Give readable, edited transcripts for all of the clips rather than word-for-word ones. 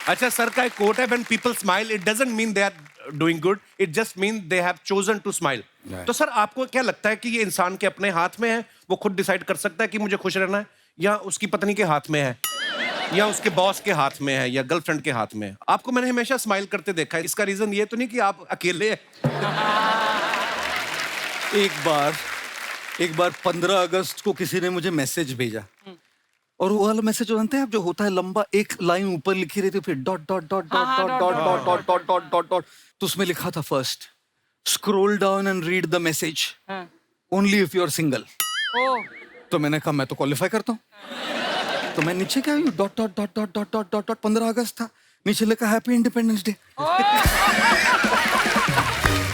अच्छा सर का एक कोट है, when people smile it doesn't mean they are doing good, it just mean they have chosen to smile. तो sir आपको क्या लगता है कि ये इंसान के अपने हाथ में है, वो खुद डिसाइड कर सकता है कि मुझे खुश रहना है, या उसकी पत्नी के हाथ में है, या उसके बॉस के हाथ में है, या गर्लफ्रेंड के हाथ में है? आपको मैंने हमेशा स्माइल करते देखा है, इसका रीजन ये तो नहीं कि आप अकेले हैं? एक बार 15 अगस्त को किसी ने मुझे मैसेज भेजा, और वो वाला मैसेज जानते हैं आप, जो होता है लंबा, एक लाइन ऊपर लिखी रहती है, फिर dot dot dot dot dot dot dot dot dot dot dot dot, तो उसमें लिखा था first scroll down and read the message only if you are single. तो मैंने कहा मैं तो क्वालिफाई करता हूँ, तो मैं नीचे क्या dot dot dot dot dot dot dot dot 15 अगस्त था, नीचे लिखा हैप्पी इंडिपेंडेंस डे।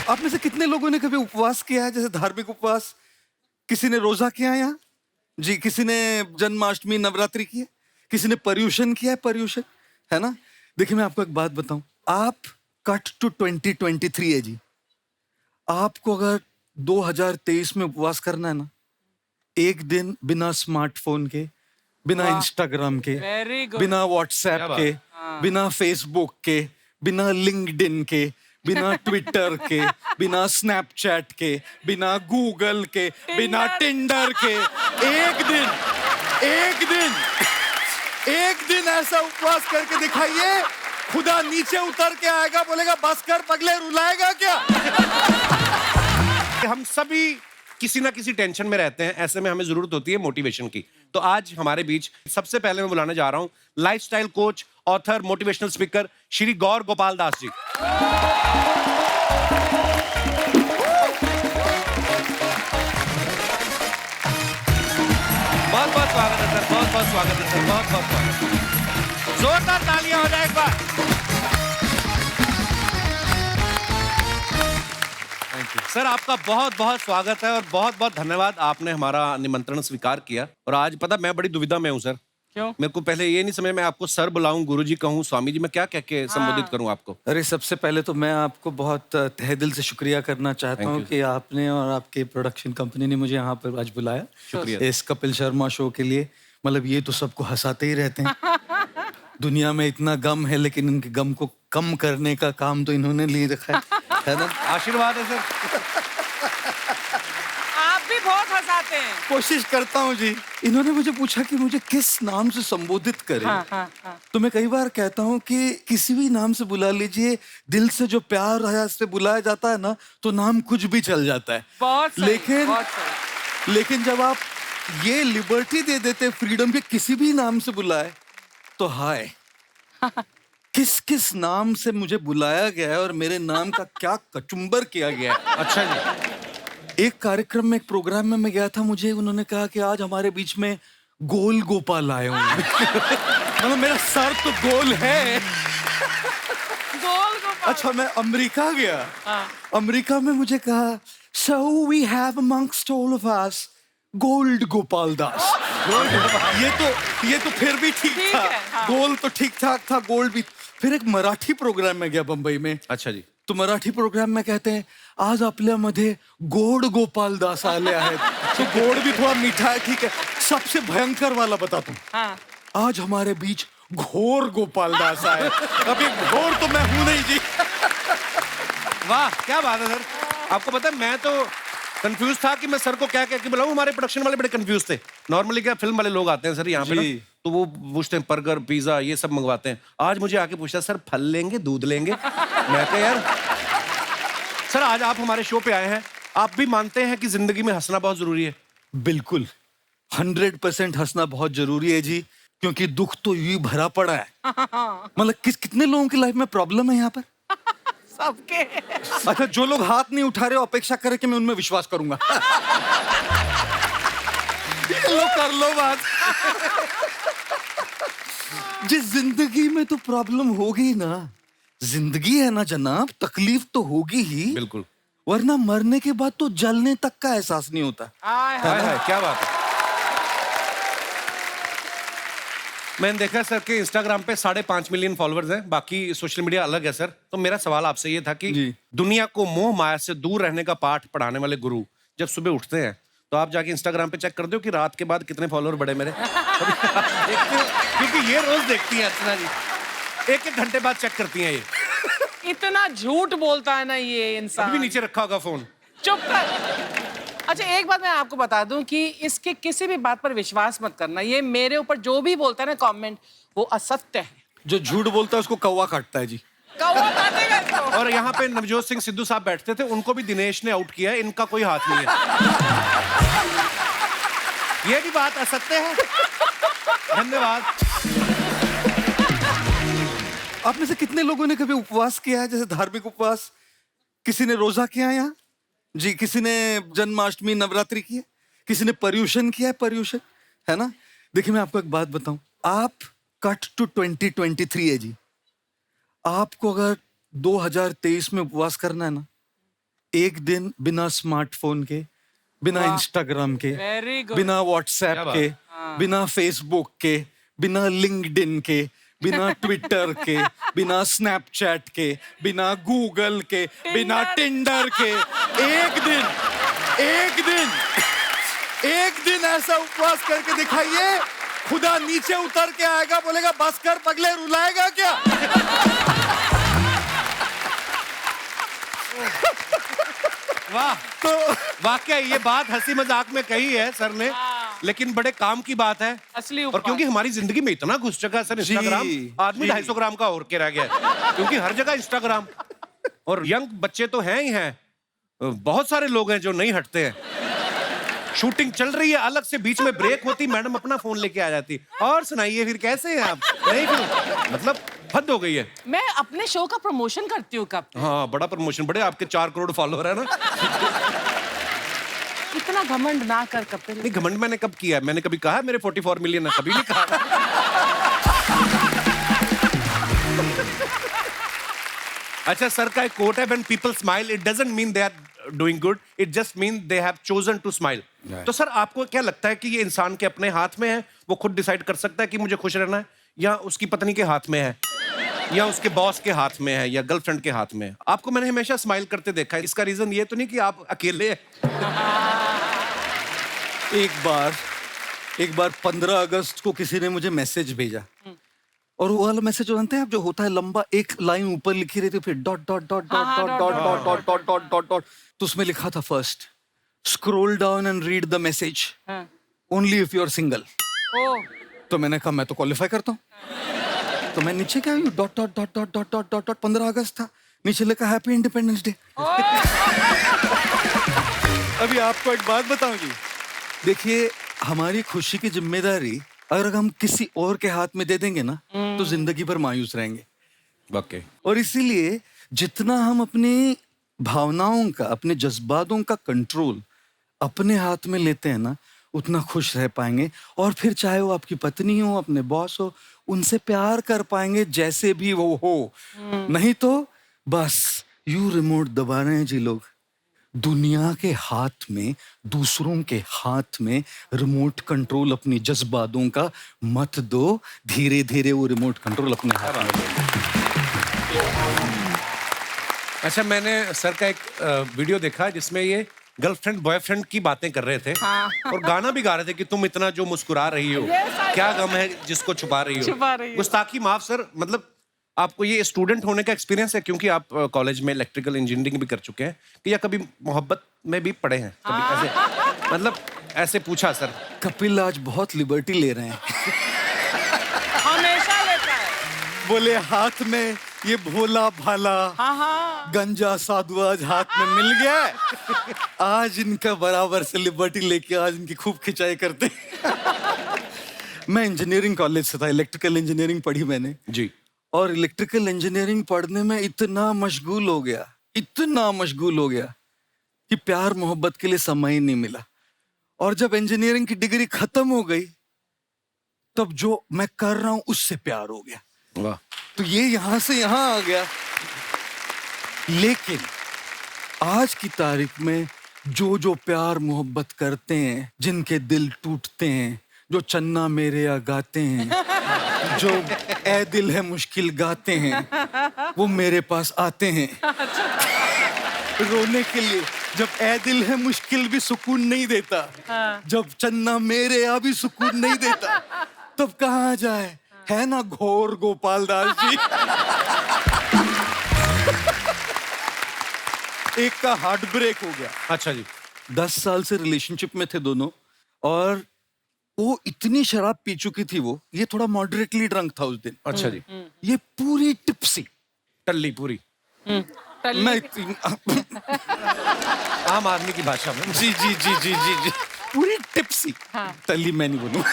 आप में से कितने लोगों ने कभी उपवास किया है, जैसे धार्मिक उपवास? किसी ने रोजा किया है यहाँ जी? किसी ने जन्माष्टमी नवरात्रि की है? किसी ने पर्यूषण किया है? पर्यूषण है ना। देखिए मैं आपको एक बात बताऊं, आप कट टू 2023 है जी। आपको अगर 2023 में उपवास करना है ना, एक दिन बिना स्मार्टफोन के, बिना इंस्टाग्राम के, बिना व्हाट्सएप के, बिना फेसबुक के, बिना लिंक्डइन के, बिना ट्विटर के, बिना स्नैपचैट के, बिना गूगल के, बिना टिंडर के, एक दिन ऐसा उपवास करके दिखाइए, खुदा नीचे उतर के आएगा, बोलेगा बस कर पगले, रुलाएगा क्या? हम सभी किसी ना किसी टेंशन में रहते हैं, ऐसे में हमें जरूरत होती है मोटिवेशन की। तो आज हमारे बीच सबसे पहले मैं बुलाने जा रहा हूं lifestyle coach, author, motivational speaker Shri Gaur Gopal Das ji. बहुत बहुत स्वागत है सर, बहुत बहुत स्वागत है सर, बहुत बहुत स्वागत। जोरदार तालियां हो जाए एक बार। सर आपका बहुत बहुत स्वागत है और बहुत बहुत धन्यवाद, आपने हमारा निमंत्रण स्वीकार किया। और आज पता मैं बड़ी दुविधा में हूँ सर। क्यों? मेरे को पहले ये नहीं समझ में, आपको सर बुलाऊं, गुरुजी कहूं, स्वामी जी, मैं क्या कह के संबोधित करूं आपको? अरे सबसे पहले तो मैं आपको बहुत तहे दिल से शुक्रिया करना चाहता हूं कि आपने और आपके प्रोडक्शन कंपनी ने मुझे यहाँ पर आज बुलाया। शुक्रिया। इस कपिल शर्मा शो के लिए। मतलब ये तो सबको हंसाते ही रहते हैं। दुनिया में इतना गम है, लेकिन इनके गम को कम करने का काम तो इन्होंने ले रखा है ना। आशीर्वाद है सर। आप भी बहुत हंसाते हैं। कोशिश करता हूँ जी। इन्होंने मुझे पूछा कि मुझे किस नाम से संबोधित करें। तो मैं कई बार कहता हूँ कि किसी भी नाम से बुला लीजिए, दिल से जो प्यार है से बुलाया जाता है ना, तो नाम कुछ भी चल जाता है। बहुत सही, लेकिन बहुत सही। लेकिन जब आप ये लिबर्टी दे देते फ्रीडम के, किसी भी नाम से बुलाए, तो हाय किस किस नाम से मुझे बुलाया गया है और मेरे नाम का क्या कचुम्बर किया गया है। अच्छा जी। एक कार्यक्रम में, एक प्रोग्राम में मैं गया था, मुझे उन्होंने कहा कि आज हमारे बीच में गोल गोपाल आए होंगे। मतलब मेरा सर तो गोल है। गोल गोपाल। अच्छा, मैं अमेरिका गया। अमेरिका में मुझे कहा, so we have amongst all of us Gaur Gopal Das. ये तो फिर भी ठीक था। गोल तो ठीक ठाक था, गोल्ड भी। फिर एक मराठी प्रोग्राम में गया बंबई में। अच्छा जी। तो मराठी प्रोग्राम में कहते हैं, आज आपल्यामध्ये गोड गोपाल दास आले आहेत। तो गोड भी थोड़ा मीठा है, ठीक है। सबसे भयंकर वाला बताता हूँ, आज हमारे बीच घोर गोपाल दास आए। अभी घोर तो मैं हूं नहीं जी। वाह क्या बात है सर। आपको पता है मैं तो कंफ्यूज था कि मैं सर को क्या कह के बुलाऊं। हमारे प्रोडक्शन वाले बड़े कंफ्यूज थे। नॉर्मली क्या फिल्म वाले लोग आते हैं सर यहाँ पे ना, तो वो पूछते हैं बर्गर पिज्जा ये सब मंगवाते हैं। आज मुझे आके पूछा, सर फल लेंगे दूध लेंगे? मैं कहा यार सर आज आप हमारे शो पे आए हैं, आप भी मानते हैं कि जिंदगी में हंसना बहुत जरूरी है? बिल्कुल 100% हंसना बहुत जरूरी है जी, क्योंकि दुख तो यूं भरा पड़ा है। मतलब कितने लोगों की लाइफ में प्रॉब्लम है यहाँ पर? सबके। अच्छा, जो लोग हाथ नहीं उठा रहे हो, अपेक्षा करें कि मैं उनमें विश्वास करूंगा। लो कर लो बात। जिस जिंदगी में तो प्रॉब्लम होगी ना, जिंदगी है ना जनाब, तकलीफ तो होगी ही। बिल्कुल। वरना मरने के बाद तो जलने तक का एहसास नहीं होता। है क्या बात है। मैंने देखा सर के इंस्टाग्राम पे 5.5 मिलियन फॉलोअर्स हैं, बाकी सोशल मीडिया अलग है सर। तो मेरा सवाल आपसे ये था कि दुनिया को मोह माया से दूर रहने का पाठ पढ़ाने वाले गुरु जब सुबह उठते हैं, तो आप जाके इंस्टाग्राम पे चेक कर दो कि रात के बाद कितने फॉलोअर बढ़े मेरे। क्योंकि ये रोज देखती है अर्चना जी। एक एक घंटे बाद चेक करती हैं ये। इतना झूठ बोलता है ना ये अभी भी इंसान। नीचे रखा होगा फोन। चुप कर। अच्छा एक बात मैं आपको बता दूं कि इसके किसी भी बात पर विश्वास मत करना। ये मेरे ऊपर जो भी बोलता है ना कमेंट, वो असत्य है। जो झूठ बोलता है उसको कौवा काटता है जी। कौवा काटेगा इसको। और यहाँ पे नवजोत सिंह सिद्धू साहब बैठते थे, उनको भी दिनेश ने आउट किया है, इनका कोई हाथ नहीं है। ये भी बात असत्य है। धन्यवाद। आप में से कितने लोगों ने कभी उपवास किया है, जैसे धार्मिक उपवास? किसी ने रोजा किया है यहाँ जी? किसी ने जन्माष्टमी नवरात्रि की है? किसी ने पर्यूषण किया है? पर्यूषण, है ना? देखिए मैं आपको एक बात बताऊं, आप कट टू 2023 है जी। आपको अगर 2023 में उपवास करना है ना, एक दिन बिना स्मार्टफोन के, बिना इंस्टाग्राम के, Very good. बिना व्हाट्सएप क्या बात? के, बिना फेसबुक के, बिना लिंक्डइन के, बिना ट्विटर के, बिना स्नैपचैट के, बिना गूगल के, बिना टिंडर के, एक दिन ऐसा उपवास करके दिखाइए, खुदा नीचे उतर के आएगा, बोलेगा बस कर पगले, रुलाएगा क्या? वाह। तो वाकई ये बात हंसी मजाक में कही है सर ने, लेकिन बड़े काम की बात है। असली और उपवास। क्योंकि हमारी जिंदगी में इतना घुस चुका है सर इंस्टाग्राम, आदमी 250 ग्राम का और के रह गया है, क्योंकि हर जगह इंस्टाग्राम। और यंग बच्चे तो हैं ही हैं, बहुत सारे लोग हैं जो नहीं हटते हैं। शूटिंग चल रही है, अलग से बीच में ब्रेक होती, मैडम अपना फोन लेके आ जाती, और सुनाइए फिर कैसे हैं आप? नहीं फिर मतलब हद हो गई है। मैं अपने शो का प्रमोशन करती हूँ कब। हाँ बड़ा प्रमोशन, बड़े आपके 4 करोड़ फॉलोअर है ना। इतना घमंड ना कर कपिल। नहीं घमंड मैंने कब किया है? मैंने कभी कहा है मेरे 44 मिलियन है? कभी नहीं कहा। अच्छा सर का एक कोट है, when people smile it doesn't mean they are doing good, it just means they have chosen to smile. तो सर आपको क्या लगता है कि ये इंसान के अपने हाथ में है, वो खुद डिसाइड कर सकता है कि मुझे खुश रहना है, या उसकी पत्नी के हाथ में है, या उसके बॉस के हाथ में है, या गर्लफ्रेंड के हाथ में है? आपको मैंने हमेशा स्माइल करते देखा है, इसका रीजन ये तो नहीं कि आप अकेले हैं? एक बार 15 अगस्त को किसी ने मुझे मैसेज भेजा, और वो वाला मैसेज जानते हैं आप, जो होता है लंबा, एक लाइन ऊपर लिखी रहती है, फिर dot dot dot dot dot dot dot dot dot dot dot dot, तो उसमें लिखा था first scroll down and read the message only if you are single. तो मैंने कहा मैं तो क्वालिफाई करता हूँ, तो मैं नीचे क्या dot dot dot dot dot dot dot dot 15 अगस्त था, नीचे लिखा हैप्पी इंडिपेंडेंस डे। अभी आपको एक बात बताऊं जी, देखिए हमारी खुशी की जिम्मेदारी अगर हम किसी और के हाथ में दे देंगे ना, तो जिंदगी भर मायूस रहेंगे। वाकई। और इसीलिए जितना हम अपनी भावनाओं का, अपने जज्बातों का कंट्रोल अपने हाथ में लेते हैं ना, उतना खुश रह पाएंगे। और फिर चाहे वो आपकी पत्नी हो, अपने बॉस हो, उनसे प्यार कर पाएंगे जैसे भी वो हो। नहीं तो बस यू रिमोट दबा रहे हैं जी लोग। दुनिया के हाथ में, दूसरों के हाथ में रिमोट कंट्रोल अपनी जज्बातों का मत दो, धीरे धीरे वो रिमोट कंट्रोल अपने हाथ में लो। अच्छा मैंने सर का एक वीडियो देखा जिसमें ये गर्लफ्रेंड बॉयफ्रेंड की बातें कर रहे थे, और गाना भी गा रहे थे कि तुम इतना जो मुस्कुरा रही हो, क्या गम है जिसको छुपा रही हो। गुस्ताखी माफ सर, मतलब आपको ये स्टूडेंट होने का एक्सपीरियंस है, क्योंकि आप कॉलेज में इलेक्ट्रिकल इंजीनियरिंग भी कर चुके हैं, कि या कभी मोहब्बत में भी पड़े हैं कभी ऐसे, मतलब ऐसे पूछा सर। कपिल आज बहुत लिबर्टी ले रहे हैं। हमेशा लेता है। बोले हाथ में ये भोला भाला गंजा साधु आज हाथ में मिल गया, आज इनका बराबर से लिबर्टी लेके आज इनकी खूब खिंचाई करते। मैं इंजीनियरिंग कॉलेज से था, इलेक्ट्रिकल इंजीनियरिंग पढ़ी मैंने जी। और इलेक्ट्रिकल इंजीनियरिंग पढ़ने में इतना मशगूल हो गया कि प्यार मोहब्बत के लिए समय ही नहीं मिला। और जब इंजीनियरिंग की डिग्री खत्म हो गई, तब जो मैं कर रहा हूं उससे प्यार हो गया। वाह। तो ये यहां से यहां आ गया। लेकिन आज की तारीख में जो जो प्यार मोहब्बत करते हैं, जिनके दिल टूटते हैं, जो चन्ना मेरे या गाते हैं, जो ए दिल है मुश्किल गाते हैं, वो मेरे पास आते हैं रोने के लिए। जब ए दिल है मुश्किल भी सुकून नहीं देता, जब चन्ना मेरे या भी सुकून नहीं देता, तब कहाँ जाए? है ना घोर गोपाल दास जी। एक का हार्ट ब्रेक हो गया। अच्छा जी। 10 साल से रिलेशनशिप में थे दोनों, और वो इतनी शराब पी चुकी थी, वो ये थोड़ा मॉडरेटली ड्रंक था उस दिन, अच्छा जी। ये पूरी टिप्सी। टल्ली पूरी, मैं आम आदमी की भाषा में। जी जी जी जी जी जी पूरी टिप्सी। तल्ली मैं नहीं बोलूं।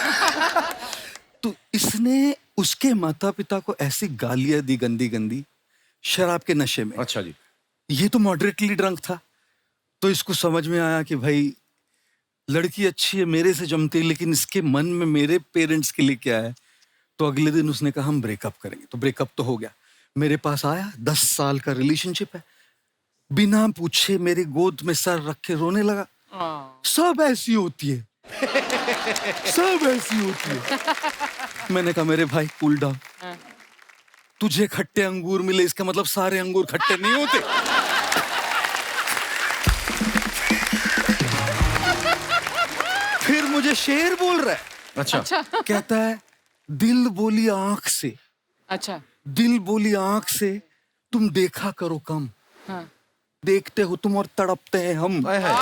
तो इसने उसके माता पिता को ऐसी गालियां दी, गंदी गंदी, शराब के नशे में। अच्छा जी। ये तो मॉडरेटली ड्रंक था, तो इसको समझ में आया कि भाई लड़की अच्छी है, मेरे से जमती है, लेकिन इसके मन में मेरे पेरेंट्स के लिए क्या है। तो अगले दिन उसने कहा हम ब्रेकअप करेंगे। तो ब्रेकअप तो हो गया, मेरे पास आया, 10 साल का रिलेशनशिप है, बिना पूछे मेरी गोद में सर रख के रोने लगा। सब ऐसी होती है, सब ऐसी होती है। मैंने कहा मेरे भाई कूल डाउन, तुझे खट्टे अंगूर मिले इसका मतलब सारे अंगूर खट्टे नहीं होते। फिर मुझे शेर बोल रहा है। अच्छा। कहता है दिल बोली आंख से, अच्छा। दिल बोली आंख से तुम देखा करो कम, हाँ। देखते हो तुम और तड़पते हैं हम। आए हाय।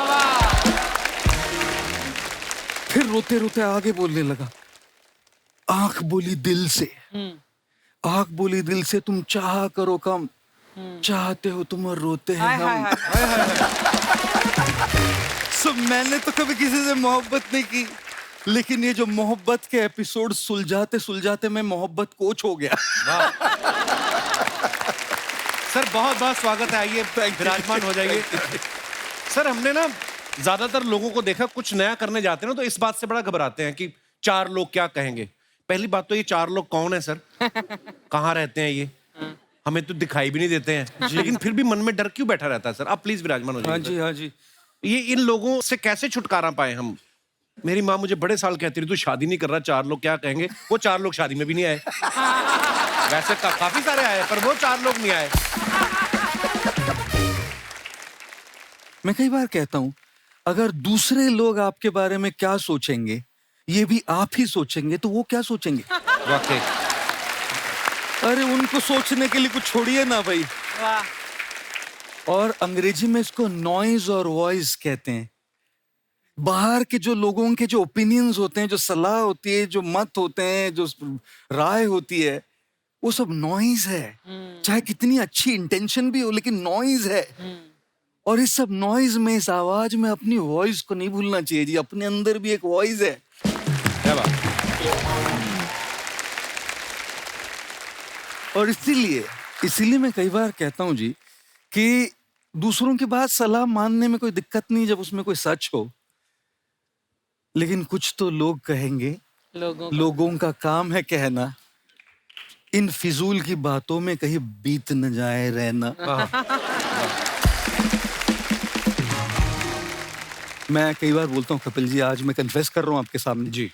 फिर रोते रोते आगे बोलने लगा, आंख बोली दिल से, आंख बोली दिल से तुम चाहा करो कम, चाहते हो तुम और रोते हैं हम। सो मैंने तो कभी किसी से मोहब्बत नहीं की, लेकिन ये जो मोहब्बत के एपिसोड सुलझाते सुलझाते मैं मोहब्बत कोच हो गया। सर बहुत बहुत स्वागत है, आइए विराजमान हो जाइए। सर हमने ना ज्यादातर लोगों को देखा, कुछ नया करने जाते हैं ना तो इस बात से बड़ा घबराते हैं कि 4 लोग क्या कहेंगे। पहली बात तो ये 4 लोग कौन है सर, कहाँ रहते हैं ये, हमें तो दिखाई भी नहीं देते हैं, लेकिन फिर भी मन में डर क्यों बैठा रहता है सर। आप प्लीज विराजमान हो जाइए। हाँ जी, हाँ जी। ये इन लोगों से कैसे छुटकारा पाए हम। मेरी माँ मुझे बड़े साल कहती रही तू शादी नहीं कर रहा, 4 लोग क्या कहेंगे। वो 4 लोग शादी में भी नहीं आए। वैसे काफी सारे आए पर वो 4 लोग नहीं आए। मैं कई बार कहता हूं, अगर दूसरे लोग आपके बारे में क्या सोचेंगे ये भी आप ही सोचेंगे तो वो क्या सोचेंगे। वाकई। अरे उनको सोचने के लिए कुछ छोड़िए ना भाई। और अंग्रेजी में इसको नॉइज और वॉइस कहते हैं। बाहर के जो लोगों के जो ओपिनियंस होते हैं, जो सलाह होती है, जो मत होते हैं, जो राय होती है, वो सब नॉइज है। चाहे कितनी अच्छी इंटेंशन भी हो, लेकिन नॉइज है। और इस सब नॉइज में, इस आवाज में अपनी वॉइस को नहीं भूलना चाहिए जी। अपने अंदर भी एक वॉइस है। क्या बात। और इसीलिए मैं कई बार कहता हूं जी कि दूसरों की बात सलाह मानने में कोई दिक्कत नहीं जब उसमें कोई सच हो, लेकिन कुछ तो लोग कहेंगे। लोगों का काम है कहना, इन फिजूल की बातों में कहीं बीत न जाए रहना। मैं कई बार बोलता हूँ कपिल जी, आज मैं कन्फेस कर रहा हूँ आपके सामने जी।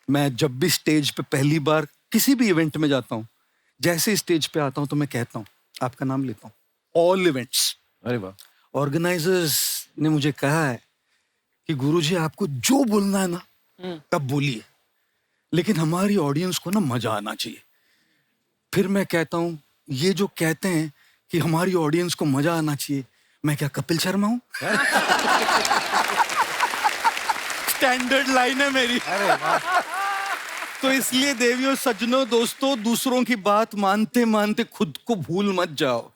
मैं जब भी स्टेज पे पहली बार किसी भी इवेंट में जाता हूँ, जैसे स्टेज पे आता हूँ तो मैं कहता हूँ, आपका नाम लेता हूँ, ऑल इवेंट्स। अरे वाह। ऑर्गेनाइजर्स ने मुझे कहा है कि गुरुजी आपको जो बोलना है ना तब बोलिए, लेकिन हमारी ऑडियंस को ना मजा आना चाहिए। फिर मैं कहता हूँ, ये जो कहते हैं कि हमारी ऑडियंस को मजा आना चाहिए, मैं क्या कपिल शर्मा हूँ? स्टैंडर्ड लाइन है मेरी। अरे वाह। तो इसलिए देवियों, सज्जनों, दोस्तों, दूसरों की बात मानते मानते खुद को भूल मत जाओ।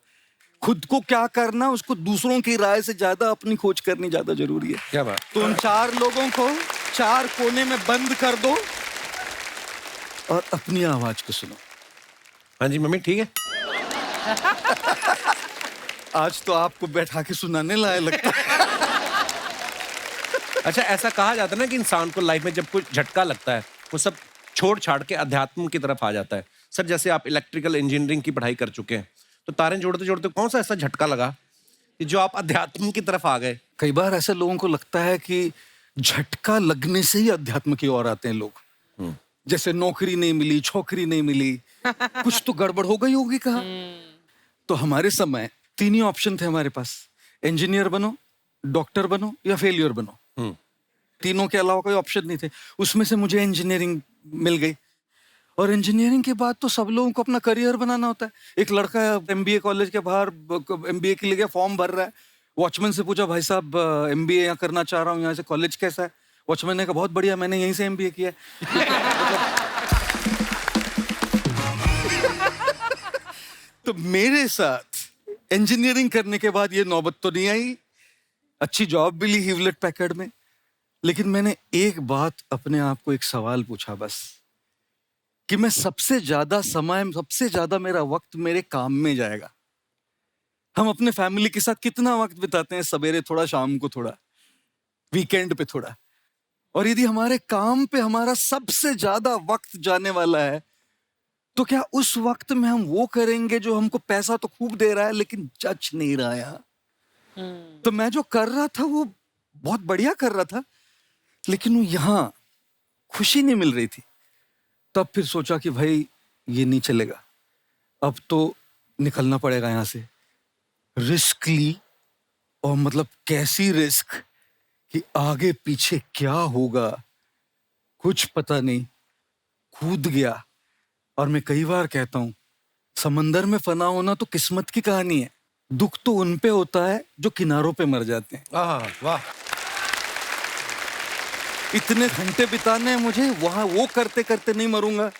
खुद को क्या करना, उसको दूसरों की राय से ज्यादा अपनी खोज करनी ज्यादा जरूरी है। क्या बात। तो उन 4 लोगों को 4 कोने में बंद कर दो और अपनी आवाज को सुनो। हाँ जी मम्मी ठीक है। आज तो आपको बैठा के सुनाने लायक लगता है। अच्छा ऐसा कहा जाता है ना कि इंसान को लाइफ में जब कोई झटका लगता है वो सब छोड़ छाड़ के अध्यात्म की तरफ आ जाता है। सर जैसे आप इलेक्ट्रिकल इंजीनियरिंग की पढ़ाई कर चुके हैं, तो तारे जोड़ते जोड़ते कौन सा ऐसा झटका लगा कि जो आप अध्यात्म की तरफ आ गए। कई बार ऐसे लोगों को लगता है कि झटका लगने से ही अध्यात्म की ओर आते हैं लोग। जैसे नौकरी नहीं मिली, छोकरी नहीं मिली, कुछ तो गड़बड़ हो गई होगी कहा। तो हमारे समय 3 ही ऑप्शन थे हमारे पास, इंजीनियर बनो, डॉक्टर बनो या फेलियर बनो। तीनों के अलावा कोई ऑप्शन नहीं थे। उसमें से मुझे इंजीनियरिंग मिल गई और इंजीनियरिंग के बाद तो सब लोगों को अपना करियर बनाना होता है। एक लड़का एमबीए कॉलेज के बाहर एमबीए के लिए फॉर्म भर रहा है, वॉचमैन से पूछा भाई साहब एमबीए यहाँ करना चाह रहा हूँ, यहाँ से कॉलेज कैसा है? वॉचमैन ने कहा बहुत बढ़िया, मैंने यहीं से एमबीए किया है। तो मेरे साथ इंजीनियरिंग करने के बाद ये नौबत तो नहीं आई, अच्छी जॉब भी ली ह्यूलेट पैकर्ड में, लेकिन मैंने एक बात अपने आप को एक सवाल पूछा बस, कि मैं सबसे ज्यादा मेरा वक्त मेरे काम में जाएगा। हम अपने फैमिली के साथ कितना वक्त बिताते हैं, सवेरे थोड़ा, शाम को थोड़ा, वीकेंड पे थोड़ा, और यदि हमारे काम पे हमारा सबसे ज्यादा वक्त जाने वाला है, तो क्या उस वक्त में हम वो करेंगे जो हमको पैसा तो खूब दे रहा है लेकिन जच नहीं रहा है? तो मैं जो कर रहा था वो बहुत बढ़िया कर रहा था, लेकिन वो यहाँ खुशी नहीं मिल रही थी। तब फिर सोचा कि भाई ये नहीं चलेगा, अब तो निकलना पड़ेगा यहाँ से। रिस्क ली, और मतलब कैसी रिस्क कि आगे पीछे क्या होगा कुछ पता नहीं, कूद गया। और मैं कई बार कहता हूं, समंदर में फना होना तो किस्मत की कहानी है, दुख तो उन पे होता है जो किनारों पे मर जाते हैं। वाह, इतने घंटे बिताने हैं मुझे वहां, वो करते करते नहीं मरूंगा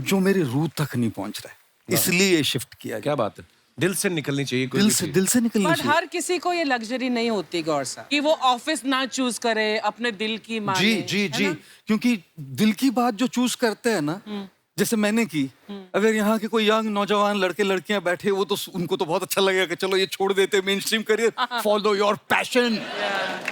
जो मेरी रूह तक नहीं पहुंच रहा है, इसलिए ये शिफ्ट किया। क्या बात है, दिल से निकलनी चाहिए कोई दिल भी से चीज। दिल से निकलनी बट चाहिए। हर किसी को ये लग्जरी नहीं होती गौर सा, कि वो ऑफिस ना चूज करे, अपने दिल की माने। जी जी है जी, ना? क्योंकि दिल की बात जो चूज करते हैं ना, जैसे मैंने की, अगर यहाँ के कोई यंग नौजवान लड़के लड़कियां बैठे, वो तो उनको तो बहुत अच्छा लगेगा कि चलो ये छोड़ देते main stream career, follow your passion.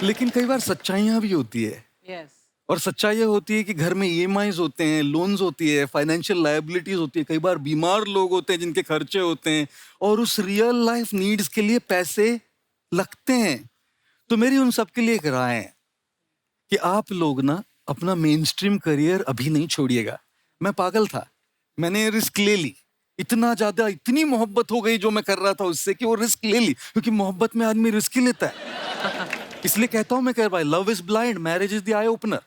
लेकिन कई बार सच्चाइयां भी होती है, Yes. और सच्चाई ये होती है कि घर में ईएमआईज होते हैं, लोन्स होती है, फाइनेंशियल लायबिलिटीज होती है, कई बार बीमार लोग होते हैं जिनके खर्चे होते हैं, और उस रियल लाइफ नीड्स के लिए पैसे लगते हैं। तो मेरी उन सब के लिए एक राय है कि आप लोग ना अपना मेन स्ट्रीम करियर अभी नहीं छोड़िएगा। मैं पागल था, मैंने रिस्क ले ली, इतना ज्यादा, इतनी मोहब्बत हो गई जो मैं कर रहा था उससे कि वो रिस्क ले ली, क्योंकि मोहब्बत में आदमी रिस्क ही लेता है। इसलिए कहता हूं मैं, कह भाई, love is blind, marriage is the eye opener.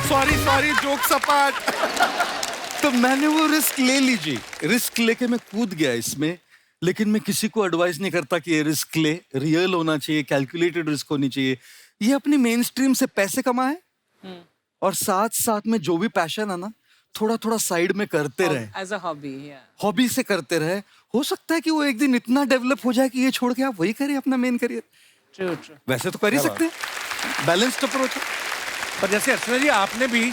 Sorry joke सपाट। तो मैंने वो रिस्क ले लीजिए, रिस्क लेके मैं कूद गया इसमें। लेकिन मैं किसी को एडवाइस नहीं करता कि ये रिस्क ले, रियल होना चाहिए, कैलकुलेटेड रिस्क होनी चाहिए। ये अपनी मेन स्ट्रीम से पैसे कमाए, और साथ साथ में जो भी पैशन है ना, थोड़ा थोड़ा साइड में करते रहे, एज अ हॉबी। हॉबी से करते रहे। हो सकता है कि वो एक दिन इतना डेवलप हो जाए कि ये छोड़ के आप वही करें अपना मेन करियर। True true. वैसे तो कर ही सकते हैं, बैलेंस्ड अप्रोच है। पर जैसे अर्चना जी, आपने भी,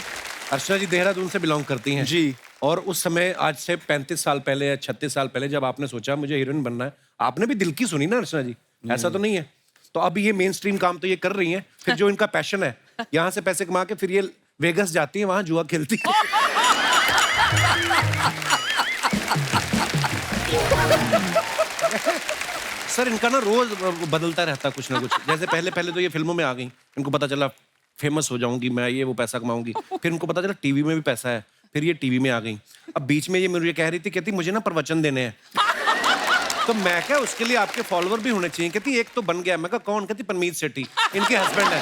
अर्चना जी देहरादून से बिलोंग करती हैं जी। और उस समय, आज से 35 साल पहले या 36 साल पहले, जब आपने सोचा मुझे हीरोइन बनना है, आपने भी दिल की सुनी ना अर्चना जी, ऐसा तो नहीं है? तो अब ये मेन स्ट्रीम काम तो ये कर रही हैं, फिर जो इनका पैशन है, यहाँ से पैसे कमा के फिर ये वेगस जाती है, वहां जुआ खेलती है। सर इनका ना रोज बदलता रहता कुछ ना कुछ। जैसे पहले तो ये फिल्मों में आ गई, इनको पता चला फेमस हो जाऊंगी मैं, ये वो पैसा कमाऊंगी, फिर इनको पता चला टीवी में भी पैसा है, फिर ये टीवी में आ गई। अब बीच में ये मुझे कह रही थी, कहती मुझे ना प्रवचन देने हैं। तो मैं क्या, उसके लिए आपके फॉलोअर भी होने चाहिए। कहती एक तो बन गया। मैं कहा कौन? कहती परमीत सेठी, इनके हस्बैंड है।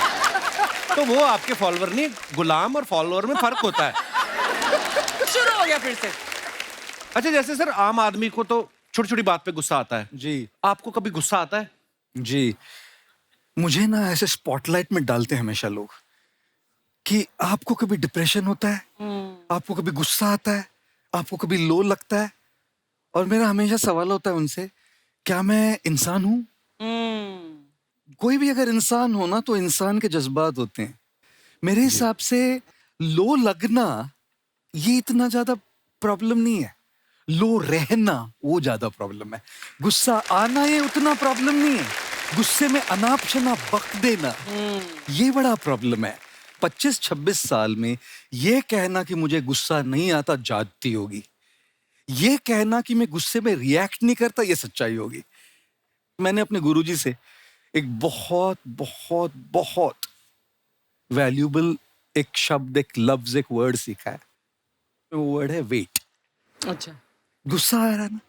तो वो आपके फॉलोअर नहीं, गुलाम और फॉलोअर में फर्क होता है। शुरू हो गया फिर से। अच्छा, जैसे सर आम आदमी को तो छोटी छोटी बात पे गुस्सा आता है जी। आपको कभी गुस्सा आता है? जी, मुझे ना ऐसे स्पॉटलाइट में डालते हैं हमेशा लोग, कि आपको कभी डिप्रेशन होता है, आपको कभी गुस्सा आता है, आपको कभी लो लगता है, और मेरा हमेशा सवाल होता है उनसे, क्या मैं इंसान हूं? कोई भी अगर इंसान हो ना, तो इंसान के जज्बात होते हैं। मेरे हिसाब से लो लगना ये इतना ज्यादा प्रॉब्लम नहीं है, लो रहना वो ज्यादा प्रॉब्लम है। गुस्सा आना ये उतना प्रॉब्लम नहीं है, गुस्से में अनाप शनाप बक देना ये बड़ा प्रॉब्लम है। 25-26 साल में ये कहना कि मुझे गुस्सा नहीं आता जाती होगी, ये कहना कि मैं गुस्से में रिएक्ट नहीं करता ये सच्चाई होगी। मैंने अपने गुरुजी से एक बहुत बहुत बहुत वैल्यूबल एक शब्द, एक लफ्ज, एक वर्ड सीखा है। वो वर्ड है वेट। अच्छा। गुस्सा आ रहा है ना,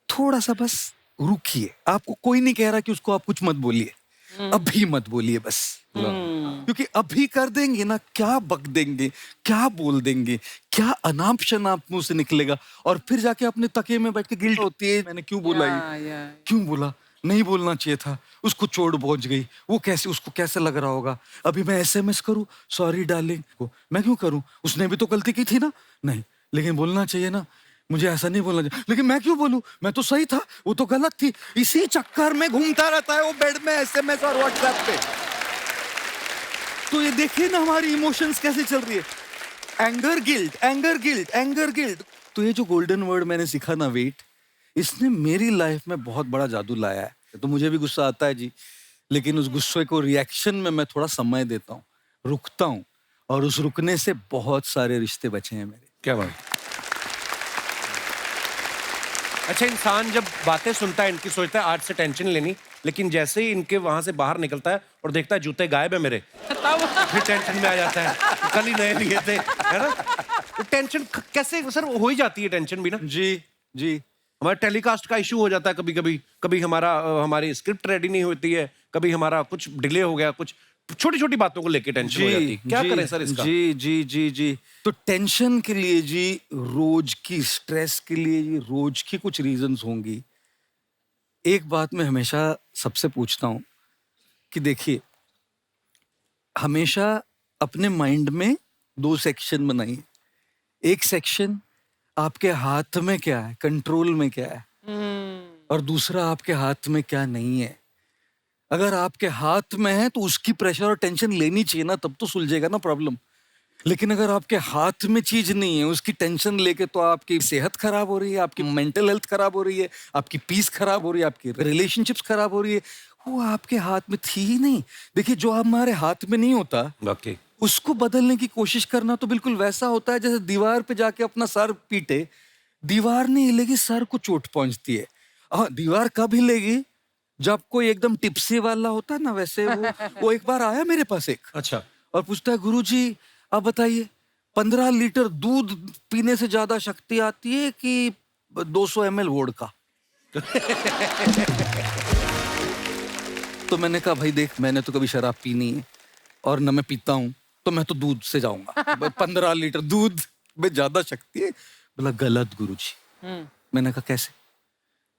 थोड़ा सा बस रुकिए। आपको कोई नहीं कह रहा कि उसको आप कुछ मत बोलिए, अभी मत बोलिए बस, क्योंकि अभी कर देंगे ना, क्या बक देंगे, क्या बोल देंगे, क्या अनाप शनाप मुंह से निकलेगा, और फिर जाके अपने तकिए में बैठ के गिल्ट होती है, मैंने क्यों बोला ये, क्यों बोला, नहीं बोलना चाहिए था, उसको चोट पहुंच गई, वो कैसे, उसको कैसे लग रहा होगा, अभी मैं एसएमएस करूं सॉरी डार्लिंग को, मैं क्यों करूं, उसने भी तो गलती की थी ना, नहीं लेकिन बोलना चाहिए ना, मुझे ऐसा नहीं बोलना चाहिए, लेकिन मैं क्यों बोलूं, मैं तो सही था, वो तो गलत थी, इसी चक्कर में घूमता रहता है वो बेड में एसएमएस और व्हाट्सएप पे। तो ये देखिए ना हमारी इमोशंस कैसे चल रही है, anger guilt, anger guilt, anger guilt. तो ये जो गोल्डन वर्ड मैंने सीखा ना, वेट, इसने मेरी लाइफ में बहुत बड़ा जादू लाया है। तो मुझे भी गुस्सा आता है जी, लेकिन उस गुस्से को रिएक्शन में मैं थोड़ा समय देता हूँ, रुकता हूँ, और उस रुकने से बहुत सारे रिश्ते बचे हैं मेरे। क्या बात। अच्छा, इंसान जब बातें सुनता है इनकी सोचता है आज से टेंशन लेनी, लेकिन जैसे ही इनके वहां से बाहर निकलता है और देखता है जूते गायब है मेरे, फिर टेंशन में आ जाता है, कल ही नए लिए थे, है ना। तो टेंशन कैसे सर हो ही जाती है, टेंशन भी ना। जी जी। हमारे टेलीकास्ट का इशू हो जाता है कभी कभी, कभी हमारी स्क्रिप्ट रेडी नहीं होती है, कभी हमारा कुछ डिले हो गया, कुछ छोटी छोटी बातों को लेके टेंशन हो जाती है। क्या करें सर इसका? जी जी जी जी। तो टेंशन के लिए जी, रोज की स्ट्रेस के लिए जी, रोज की कुछ रीजंस होंगी। एक बात मैं हमेशा सबसे पूछता हूं कि देखिए, हमेशा अपने माइंड में 2 सेक्शन बनाइए। एक सेक्शन आपके हाथ में क्या है, कंट्रोल में क्या है, और दूसरा आपके हाथ में क्या नहीं है। अगर आपके हाथ में है तो उसकी प्रेशर और टेंशन लेनी चाहिए ना, तब तो सुलझेगा ना प्रॉब्लम। लेकिन अगर आपके हाथ में चीज नहीं है, उसकी टेंशन लेके तो आपकी सेहत खराब हो रही है, आपकी मेंटल हेल्थ खराब हो रही है, आपकी पीस खराब हो रही है, आपकी रिलेशनशिप्स खराब हो रही है। वो आपके हाथ में थी ही नहीं। देखिए, जो हमारे हाथ में नहीं होता, वाकई उसको बदलने की कोशिश करना तो बिल्कुल वैसा होता है जैसे दीवार पे जाके अपना सर पीटे, दीवार नहीं हिलेगी, सर को चोट पहुंचती है। हाँ, दीवार कब हिलेगी, जब कोई एकदम टिप्सी वाला होता है ना, वैसे वो एक बार आया मेरे पास एक, अच्छा, और पूछता है, गुरुजी आप बताइए 15 लीटर दूध पीने से ज्यादा शक्ति आती है कि 200 ml वोडका? तो मैंने कहा, भाई देख, मैंने तो कभी शराब पी नहीं है और न मैं पीता हूं, तो मैं तो दूध से जाऊंगा। 15 लीटर दूध में ज्यादा शक्ति है। बोला गलत गुरुजी। मैंने कहा कैसे?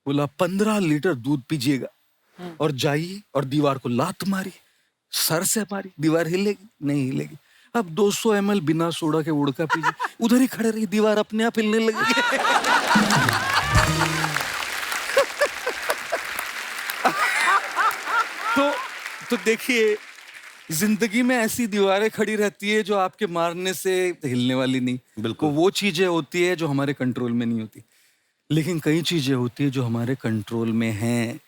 बोला 15 लीटर दूध पीजिएगा और जाइए और दीवार को लात मारी, सर से मारी, दीवार हिलेगी नहीं? हिलेगी। अब 200 ml बिना सोडा के वोडका पीजिए, उधर ही खड़े रहिए, दीवार अपने आप हिलने लगेगी। तो देखिए, जिंदगी में ऐसी दीवारें खड़ी रहती है जो आपके मारने से हिलने वाली नहीं। बिल्कुल। वो चीजें होती है जो हमारे कंट्रोल में नहीं होती, लेकिन कई चीजें होती है जो हमारे कंट्रोल में हैं,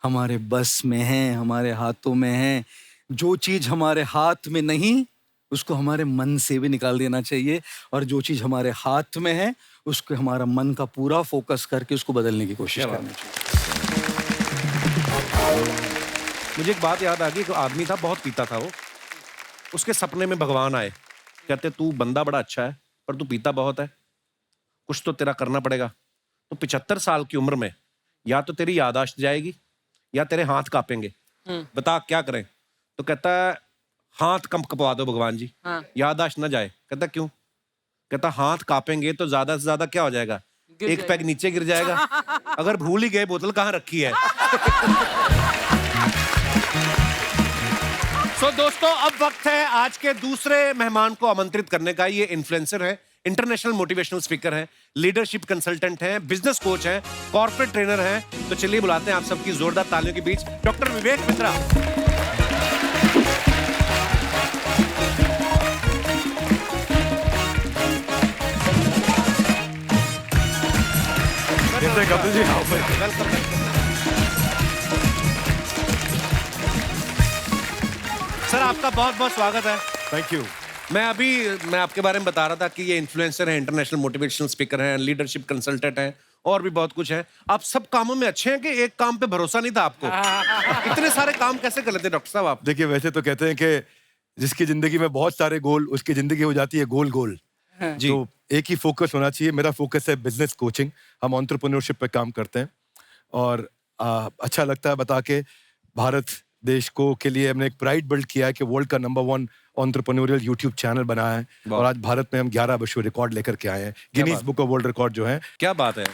हमारे बस में हैं, हमारे हाथों में हैं। जो चीज हमारे हाथ में नहीं, उसको हमारे मन से भी निकाल देना चाहिए, और जो चीज हमारे हाथ में है, उसको हमारा मन का पूरा फोकस करके उसको बदलने की कोशिश करनी चाहिए। मुझे एक बात याद आ गई। एक आदमी था, बहुत पीता था वो। उसके सपने में भगवान आए, कहते तू बंदा बड़ा अच्छा है पर तू पीता बहुत है, कुछ तो तेरा करना पड़ेगा। तो 75 साल की उम्र में या तो तेरी याददाश्त जाएगी या तेरे हाथ कांपेंगे, बता क्या करें? तो कहता है हाथ कपवा दो भगवान जी, याददाश्त ना जाए। कहता क्यों? कहता हाथ कांपेंगे तो ज्यादा से ज्यादा क्या हो जाएगा, एक पैग नीचे गिर जाएगा। अगर भूल ही गए बोतल कहाँ रखी है। सो दोस्तों, अब वक्त है आज के दूसरे मेहमान को आमंत्रित करने का। ये इन्फ्लुएंसर है, इंटरनेशनल मोटिवेशनल स्पीकर है, लीडरशिप कंसल्टेंट है, बिजनेस कोच है, कॉर्पोरेट ट्रेनर है। तो चलिए बुलाते हैं आप सबकी जोरदार तालियों के बीच डॉक्टर विवेक मित्रा। वेलकम। सर, आपका बहुत बहुत स्वागत है। Thank you. मैं आपके बारे में बता रहा था कि ये इन्फ्लुएंसर है, इंटरनेशनल मोटिवेशनल स्पीकर हैं, लीडरशिप कंसल्टेंट हैं, और भी बहुत कुछ है। आप सब कामों में अच्छे हैं कि एक काम पे भरोसा नहीं था आपको? इतने सारे काम कैसे कर लेते डॉक्टर साहब आप? देखिए, वैसे तो कहते हैं कि जिसकी जिंदगी में बहुत सारे गोल, उसकी जिंदगी हो जाती है गोल गोल। जी। तो एक ही फोकस होना चाहिए। मेरा फोकस है बिजनेस कोचिंग। हम एंटरप्रेन्योरशिप पे काम करते हैं और अच्छा लगता है बता के। भारत देश को के लिए हमने एक प्राइड बिल्ड किया है कि वर्ल्ड का नंबर 1 एंटरप्रेन्योरियल यूट्यूब चैनल बनाया है और आज भारत में हम 11 विश्व रिकॉर्ड लेकर के आए हैं, Guinness book of world record जो है। क्या बात है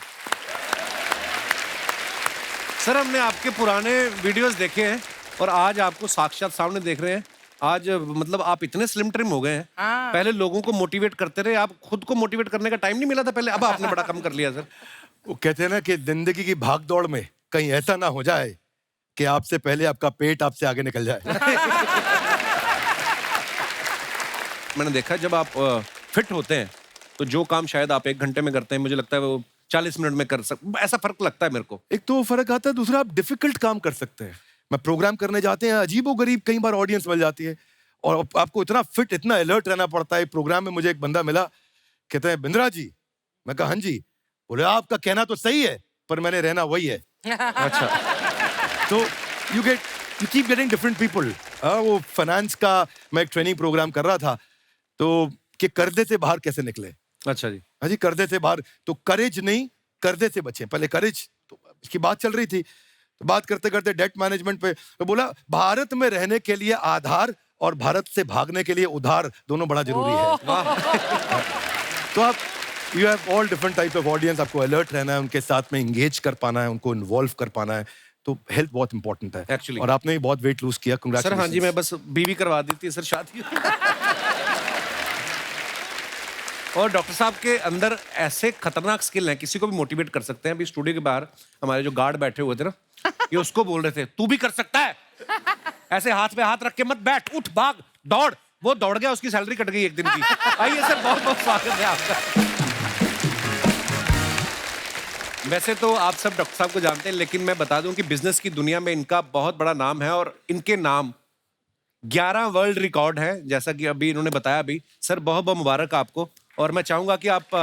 सर, हमने आपके पुराने वीडियोस देखे हैं और आज आपको साक्षात सामने देख रहे हैं। आज मतलब आप इतने स्लिम ट्रिम हो गए हैं। पहले लोगों को मोटिवेट करते रहे, आप खुद को मोटिवेट करने का टाइम नहीं मिला था पहले, अब आपने बड़ा कम कर लिया सर। वो कहते हैं ना कि जिंदगी की भाग दौड़ में कहीं ऐसा ना हो जाए कि आपसे पहले आपका पेट आपसे आगे निकल जाए। मैंने देखा जब आप फिट होते हैं तो जो काम शायद आप 1 घंटे में करते हैं, मुझे लगता है वो 40 मिनट में कर ऐसा फर्क लगता है मेरे को। एक तो फर्क आता है, दूसरा आप डिफिकल्ट काम कर सकते हैं। मैं प्रोग्राम करने जाते हैं, अजीबोगरीब कई बार ऑडियंस मिल जाती है और आपको इतना फिट, इतना अलर्ट रहना पड़ता है। प्रोग्राम में मुझे एक बंदा मिला, कहते हैं बिंद्रा जी। मैं कहा हाँ जी। बोले आपका कहना तो सही है पर मैंने रहना वही है। अच्छा, तो you keep getting different people. वो फाइनेंस का मैं एक ट्रेनिंग प्रोग्राम कर रहा था, तो कि कर्जे से बाहर कैसे निकले। अच्छा जी। हाँ जी, कर्जे से बाहर, तो करेज नहीं, कर्जे से बचे। पहले करेज, तो इसकी बात चल रही थी, तो बात करते करते डेट मैनेजमेंट पे तो बोला भारत में रहने के लिए आधार और भारत से भागने के लिए उधार दोनों बड़ा जरूरी है। तो आप you have all different type of audience, आपको अलर्ट रहना है, उनके साथ में इंगेज कर पाना है, उनको इन्वॉल्व कर पाना है। तो हेल्थ बहुत इंपॉर्टेंट है Actually. और आपने भी बहुत वेट लूज किया। सर हाँ जी, मैं बस बीवी करवा दी थी सर शादी। और डॉक्टर साहब के अंदर ऐसे खतरनाक स्किल हैं, किसी को भी मोटिवेट कर सकते हैं। अभी स्टूडियो के बाहर हमारे जो गार्ड बैठे हुए थे ना, ये उसको बोल रहे थे तू भी कर सकता है, ऐसे हाथ पे हाथ रख के मत बैठ, उठ भाग दौड़। वो दौड़ गया, उसकी सैलरी कट गई 1 दिन की। आइए सर, बहुत बहुत स्वागत है आपका। वैसे तो आप सब डॉक्टर साहब को जानते हैं, लेकिन मैं बता दूं कि बिजनेस की दुनिया में इनका बहुत बड़ा नाम है और इनके नाम 11 वर्ल्ड रिकॉर्ड है, जैसा कि अभी इन्होंने बताया। अभी सर बहुत बहुत मुबारक आपको। और मैं चाहूंगा कि आप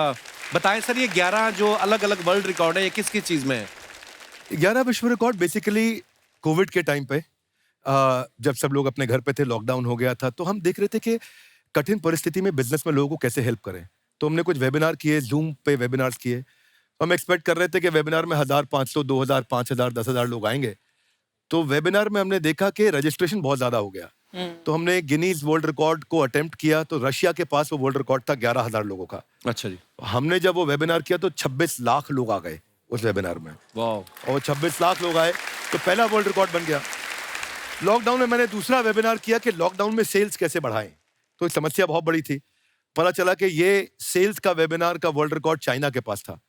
बताएं सर, ये 11 जो अलग अलग वर्ल्ड रिकॉर्ड है, ये किस किस चीज में है? 11 विश्व रिकॉर्ड बेसिकली कोविड के टाइम पे, जब सब लोग अपने घर पे थे, लॉकडाउन हो गया था, तो हम देख रहे थे कि कठिन परिस्थिति में बिजनेस में लोगों को कैसे हेल्प करें। तो हमने कुछ वेबिनार किए, जूम पे वेबिनार्स किए। हम एक्सपेक्ट कर रहे थे कि वेबिनार में 1500, 2000, 5000, 10,000 लोग आएंगे। तो वेबिनार में हमने देखा कि रजिस्ट्रेशन बहुत ज्यादा हो गया। तो हमने गिनीज वर्ल्ड रिकॉर्ड को अटेम्प्ट किया, तो रशिया के पास वो वर्ल्ड रिकॉर्ड था 11,000 लोगों का। अच्छा जी। हमने जब वो वेबिनार किया तो 26 लाख लोग आ गए उस वेबिनार में। वाह। और 26 लाख लोग आए तो पहला वर्ल्ड रिकॉर्ड बन गया। लॉकडाउन में मैंने दूसरा वेबिनार किया कि लॉकडाउन में सेल्स कैसे बढ़ाएं, तो समस्या बहुत बड़ी थी। पता चला कि ये सेल्स का वेबिनार का वर्ल्ड रिकॉर्ड चाइना के पास था।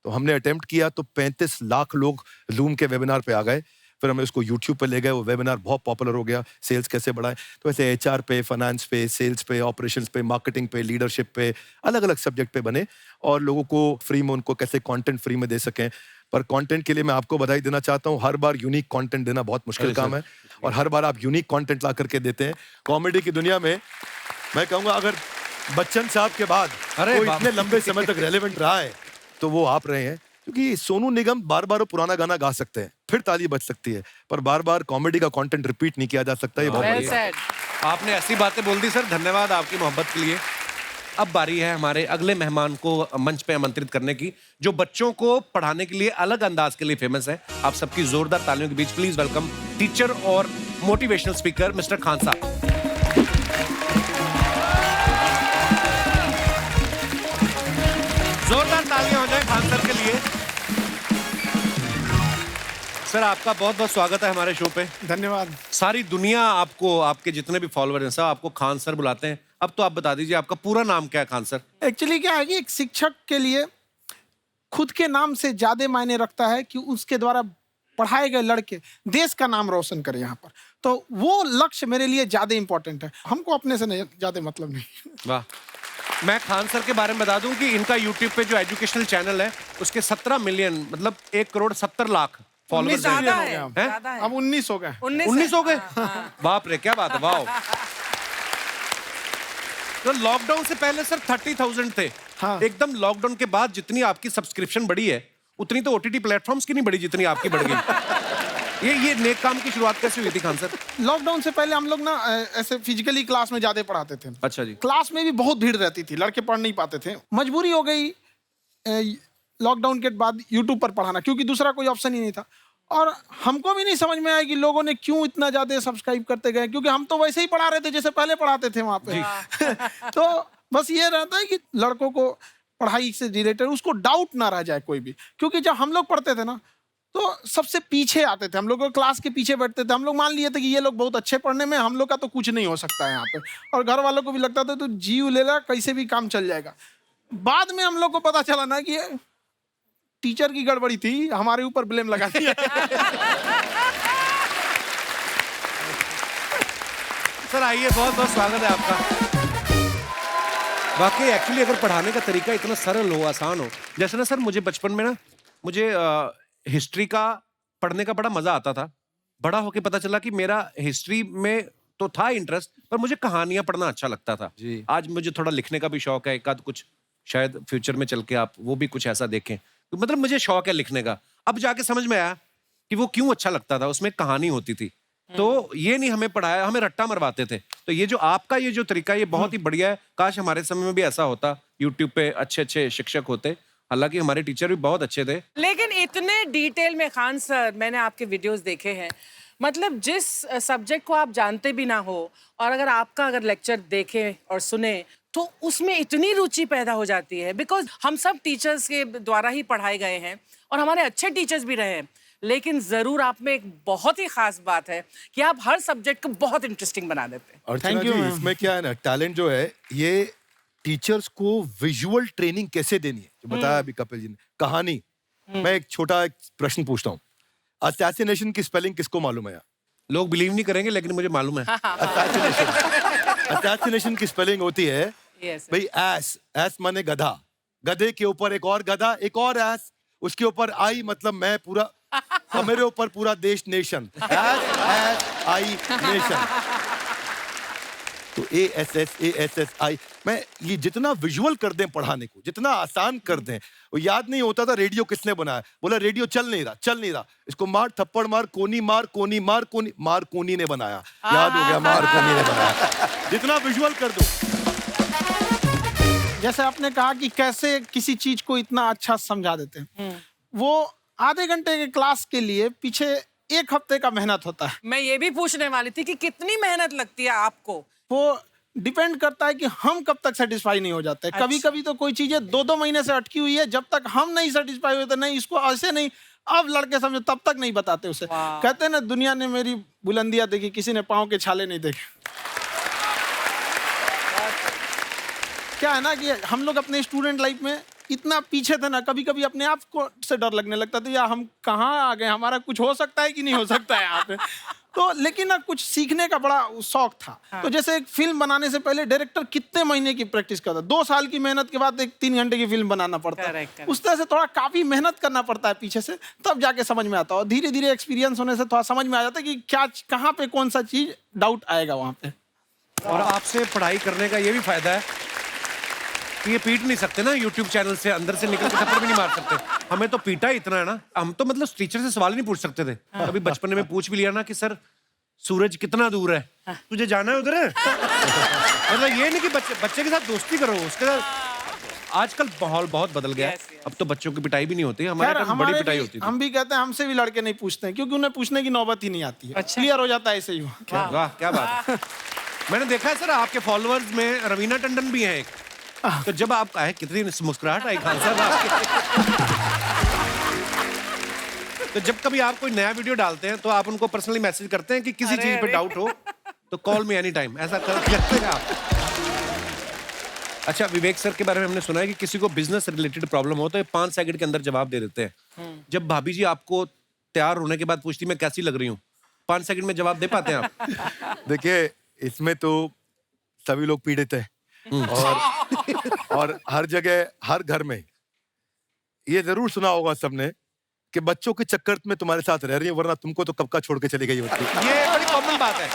तो हमने अटेम्प्ट किया तो 35 लाख लोग जूम के वेबिनार पे आ गए। फिर हम उसको यूट्यूब पे ले गए, वो वेबिनार बहुत पॉपुलर हो गया, सेल्स कैसे बढ़ाएं। तो ऐसे एचआर पे, फाइनेंस पे, सेल्स पे, ऑपरेशंस पे, मार्केटिंग पे, लीडरशिप पे, अलग अलग सब्जेक्ट पे बने और लोगों को फ्री में, उनको कैसे कंटेंट फ्री में दे सकें। पर कंटेंट के लिए मैं आपको बधाई देना चाहता हूँ, हर बार यूनिक कंटेंट देना बहुत मुश्किल काम है और हर बार आप यूनिक कंटेंट ला करके देते हैं। कॉमेडी की दुनिया में मैं कहूँगा अगर बच्चन साहब के बाद कोई इतने लंबे समय तक रेलेवेंट रहा है तो वो आप रहे हैं। क्योंकि सोनू निगम बार बार पुराना गाना गा सकते हैं, फिर ताली बज सकती है, पर बार बार कॉमेडी का कंटेंट रिपीट नहीं किया जा सकता। ये बहुत बढ़िया है। आपने ऐसी बातें बोल दी सर, धन्यवाद आपकी मोहब्बत के लिए। अब बारी है हमारे अगले मेहमान को मंच पे आमंत्रित करने की, जो बच्चों को पढ़ाने के लिए अलग अंदाज के लिए फेमस है। आप सबकी जोरदार तालियों के बीच प्लीज वेलकम टीचर और मोटिवेशनल स्पीकर मिस्टर खान साहब। जोरदार तालियां हो जाए खान सर के लिए। सर आपका बहुत बहुत स्वागत है हमारे शो पे। धन्यवाद। सारी दुनिया आपको, आपके जितने भी फॉलोअर हैं सब आपको खान सर बुलाते हैं। अब तो आप बता दीजिए आपका पूरा नाम क्या है खान सर? एक्चुअली क्या है कि एक शिक्षक के लिए खुद के नाम से ज्यादा मायने रखता है कि उसके द्वारा पढ़ाए गए लड़के देश का नाम रोशन करें यहाँ पर। तो वो लक्ष्य मेरे लिए ज्यादा इंपॉर्टेंट है, हमको अपने से नहीं ज्यादा मतलब नहीं। वाह। मैं खान सर के बारे में बता दूं कि इनका यूट्यूब पे जो एजुकेशनल चैनल है उसके 17 मिलियन मतलब 1,70,00,000 फॉलोअर्स ज्यादा हैं। है, हैं? ज्यादा है। अब 19 हो गए। 19 हो गए? बाप रे, क्या बात है, वाह। तो लॉकडाउन से पहले सर 30,000 थे। हाँ। एकदम लॉकडाउन के बाद जितनी आपकी सब्सक्रिप्शन बढ़ी है उतनी तो ओटीटी प्लेटफॉर्म्स की नहीं बढ़ी जितनी आपकी बढ़ गई। ये नेक काम की शुरुआत कैसे हुई थी खान सर? लॉकडाउन से पहले हम लोग ना ऐसे फिजिकली क्लास में ज्यादा पढ़ाते थे। अच्छा जी। क्लास में भी बहुत भीड़ रहती थी, लड़के पढ़ नहीं पाते थे। मजबूरी हो गई लॉकडाउन के बाद यूट्यूब पर पढ़ाना, क्योंकि दूसरा कोई ऑप्शन ही नहीं था। और हमको भी नहीं समझ में आया कि लोगों ने क्यों इतना ज्यादा सब्सक्राइब करते गए, क्योंकि हम तो वैसे ही पढ़ा रहे थे जैसे पहले पढ़ाते थे वहां पे। तो बस ये रहता है कि लड़कों को पढ़ाई से रिलेटेड उसको डाउट ना रह जाए कोई भी, क्योंकि जब हम लोग पढ़ते थे ना तो सबसे पीछे आते थे, हम लोग क्लास के पीछे बैठते थे। हम लोग मान लिए थे कि ये लोग बहुत अच्छे पढ़ने में, हम लोग का तो कुछ नहीं हो सकता है यहाँ पे, और घर वालों को भी लगता था तो जीव ले ला, कैसे भी काम चल जाएगा। बाद में हम लोग को पता चला ना कि टीचर की गड़बड़ी थी, हमारे ऊपर ब्लेम लगा दिया। सर आइए, बहुत बहुत स्वागत है आपका। वाकई एक्चुअली अगर पढ़ाने का तरीका इतना सरल हो, आसान हो, जैसे ना सर मुझे बचपन में ना मुझे हिस्ट्री का पढ़ने का बड़ा मजा आता था। बड़ा होके पता चला कि मेरा हिस्ट्री में तो था इंटरेस्ट, पर मुझे कहानियां पढ़ना अच्छा लगता था। आज मुझे थोड़ा लिखने का भी शौक है, एक आध कुछ शायद फ्यूचर में चल के आप वो भी कुछ ऐसा देखें। तो मतलब मुझे शौक है लिखने का। अब जाके समझ में आया कि वो क्यों अच्छा लगता था, उसमें कहानी होती थी। तो ये नहीं हमें पढ़ाया, हमें रट्टा मरवाते थे। तो ये जो आपका ये जो तरीका ये बहुत ही बढ़िया है। काश हमारे समय में भी ऐसा होता, यूट्यूब पे अच्छे अच्छे शिक्षक होते। हालांकि हमारे टीचर भी बहुत अच्छे थे। लेकिन इतने डिटेल में खान सर, मैंने आपके वीडियोस देखे हैं, मतलब जिस सब्जेक्ट को आप जानते भी ना हो और अगर लेक्चर देखें और सुने तो उसमें इतनी रुचि पैदा हो जाती है। बिकॉज हम सब टीचर्स के द्वारा ही पढ़ाए गए हैं और हमारे अच्छे टीचर्स भी रहे हैं, लेकिन जरूर आप में एक बहुत ही खास बात है कि आप हर सब्जेक्ट को बहुत इंटरेस्टिंग बना देते हैं। अर्चना जी, इसमें क्या है ना, टैलेंट जो है ये टीचर्स को विजुअल ट्रेनिंग कैसे देनी है, जो बताया अभी कपिल जी ने। कहानी, मैं एक छोटा प्रश्न पूछता हूँ, असैसिनेशन की स्पेलिंग किसको मालूम है यार? लोग बिलीव नहीं करेंगे लेकिन मुझे मालूम है। असैसिनेशन की स्पेलिंग होती है भाई एस, एस माने गधा, गधे के ऊपर एक और गधा, एक और एस, उसके ऊपर आई मतलब मैं पूरा, और मेरे ऊपर पूरा देश, nation, S S I nation. तो ASSASSI, मैं ये जितना विजुअल कर दें पढ़ाने को, जितना आसान कर दें, वो याद नहीं होता था रेडियो किसने बनाया। बोला रेडियो चल नहीं रहा, इसको मार थप्पड़ मार, कोनी मार, कोनी मार, कोनी मार, कोनी ने बनाया, याद हो गया, मार कोनी ने बनाया। जितना विजुअल कर दो। जैसे आपने कहा कि कैसे किसी चीज को इतना अच्छा समझा देते हैं, वो आधे घंटे के क्लास के लिए पीछे 1 हफ्ते का मेहनत होता है। मैं ये भी पूछने वाली थी कि कितनी मेहनत लगती है आपको। वो डिपेंड करता है कि हम कब तक सेटिस्फाई नहीं हो जाते। अच्छा। कभी कभी तो कोई चीजें 2-2 महीने से अटकी हुई है, जब तक हम नहीं सेटिस्फाई होते, नहीं इसको ऐसे नहीं, अब लड़के समझो, तब तक नहीं बताते उसे। कहते हैं ना, दुनिया ने मेरी बुलंदियां देखी, किसी ने पाँव के छाले नहीं देखे। क्या है ना कि हम लोग अपने स्टूडेंट लाइफ में इतना पीछे थे ना, कभी कभी अपने आप को से डर लगने लगता था, यार हम कहाँ आ गए, हमारा कुछ हो सकता है कि नहीं हो सकता है यहाँ पे। तो लेकिन ना कुछ सीखने का बड़ा शौक था। तो जैसे एक फिल्म बनाने से पहले डायरेक्टर कितने महीने की प्रैक्टिस करता है, 2 साल की मेहनत के बाद एक 3 घंटे की फिल्म बनाना पड़ता है। उस तरह से थोड़ा काफी मेहनत करना पड़ता है पीछे से, तब जाके समझ में आता है। और धीरे धीरे एक्सपीरियंस होने से थोड़ा समझ में आ जाता है कि क्या, कहाँ पे कौन सा चीज डाउट आएगा वहाँ पे। और आपसे पढ़ाई करने का ये भी फायदा है कि ये पीट नहीं सकते ना यूट्यूब चैनल से, अंदर से निकल के थप्पड़ भी नहीं मार सकते। हमें तो पीटा ही इतना है ना, हम तो मतलब टीचर से सवाल नहीं पूछ सकते थे। अभी बचपन में पूछ भी लिया ना कि सर सूरज कितना दूर है, तुझे जाना है उधर है। मतलब ये नहीं कि बच्चे के साथ दोस्ती करो, उसके साथ आजकल माहौल बहुत बदल गया है। अब तो बच्चों की पिटाई भी नहीं होती, हमारे टाइम बड़ी पिटाई होती थी। हम भी कहते हैं, हमसे भी लड़के नहीं पूछते हैं, क्योंकि उन्हें पूछने की नौबत ही नहीं आती है। क्लियर हो जाता है ऐसे ही। वाह क्या बात है। मैंने देखा है सर आपके फॉलोअर्स में रवीना टंडन भी है एक। तो जब आप आए, कितनी मुस्कुराहट आई खान साहब आपके। तो जब कभी आप कोई नया वीडियो डालते हैं तो आप उनको पर्सनली मैसेज करते हैं कि किसी चीज पे डाउट हो तो कॉल मी एनी टाइम, ऐसा करते हैं आप? अच्छा, विवेक सर के बारे में हमने सुना है कि किसी को बिजनेस रिलेटेड प्रॉब्लम हो तो ये 5 सेकंड के अंदर जवाब दे देते हैं। जब भाभी जी आपको तैयार होने के बाद पूछती मैं कैसी लग रही हूँ, 5 सेकंड में जवाब दे पाते हैं आप? देखिए, इसमें तो सभी लोग पीड़ित हैं, और हर जगह, हर घर में ये जरूर सुना होगा सबने कि बच्चों के चक्कर में तुम्हारे साथ रह रही है, वरना तुमको तो कब का छोड़ के चली गई होती। ये बड़ी कॉमन बात है।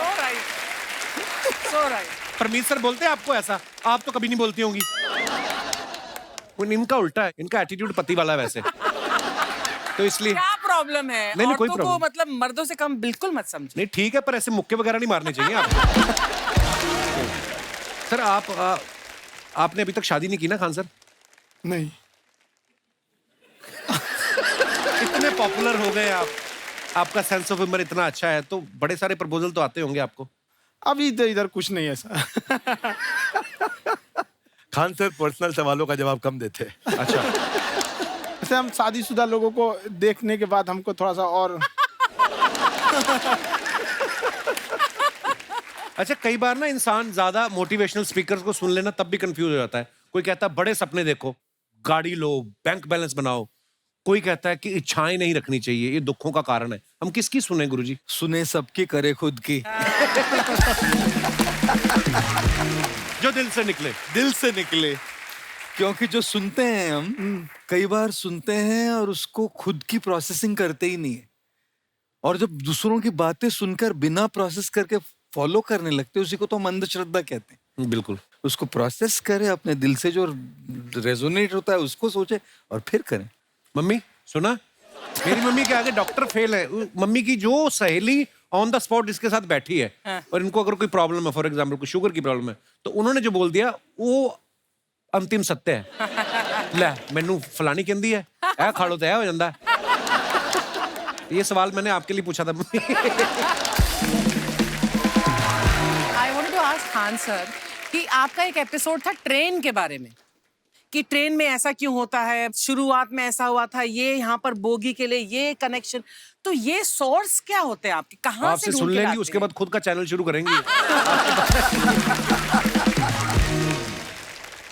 So right. परमीत सर बोलते हैं आपको ऐसा? आप तो कभी नहीं बोलती होंगी। इनका उल्टा है, इनका एटीट्यूड पति वाला है वैसे, तो इसलिए। क्या प्रॉब्लम है? नहीं, कोई औरतों को मतलब मर्दों से कम बिल्कुल मत समझो। नहीं ठीक है, पर ऐसे मुक्के वगैरह नहीं मारने चाहिए आपको। सर आपने अभी तक शादी नहीं की ना खान सर? नहीं। इतने पॉपुलर हो गए आप, आपका सेंस ऑफ ह्यूमर इतना अच्छा है तो बड़े सारे प्रपोजल तो आते होंगे आपको। अभी तो इधर कुछ नहीं है ऐसा। खान सर पर्सनल सवालों का जवाब कम देते हैं। अच्छा, जैसे हम शादीशुदा लोगों को देखने के बाद हमको थोड़ा सा और अच्छा कई बार ना इंसान ज्यादा मोटिवेशनल स्पीकर्स को सुन लेना तब भी कंफ्यूज हो जाता है। कोई कहता है बड़े सपने देखो, गाड़ी लो, बैंक बैलेंस बनाओ। कोई कहता है कि इच्छाएं नहीं रखनी चाहिए, ये दुखों का कारण है। हम किसकी सुने गुरुजी? सुने सबकी, करे खुद की। जो दिल से निकले। दिल से निकले। क्योंकि जो सुनते हैं हम कई बार सुनते हैं और उसको खुद की प्रोसेसिंग करते ही नहीं है, और जब दूसरों की बातें सुनकर बिना प्रोसेस करके फॉलो करने लगते हैं, उसी को तो हम अंधश्रद्धा कहते हैं। बिल्कुल। उसको प्रोसेस करें, अपने दिल से जो रेजोनेट होता है उसको सोचे और फिर करें। मम्मी सुना, मेरी मम्मी के आगे डॉक्टर फेल है। मम्मी की जो सहेली ऑन द स्पॉट इसके साथ बैठी है और इनको अगर कोई प्रॉब्लम है, फॉर एग्जाम्पल कोई शुगर की प्रॉब्लम है, तो उन्होंने जो बोल दिया वो अंतिम सत्य है। ले मैनू फलानी कहंदी है, ऐ खा लो तो ऐ हो जांदा है। ये सवाल मैंने आपके लिए पूछा था mummy. I wanted to ask Khan sir कि आपका एक एपिसोड था ट्रेन के बारे में, कि ट्रेन में ऐसा क्यों होता है, शुरुआत में ऐसा हुआ था, ये यहाँ पर बोगी के लिए ये कनेक्शन, तो ये सोर्स क्या होते हैं आपके, कहाँ से आपसे ढूंढ सुन के लेंगी, लाते उसके हैं? बाद खुद का चैनल शुरू करेंगी।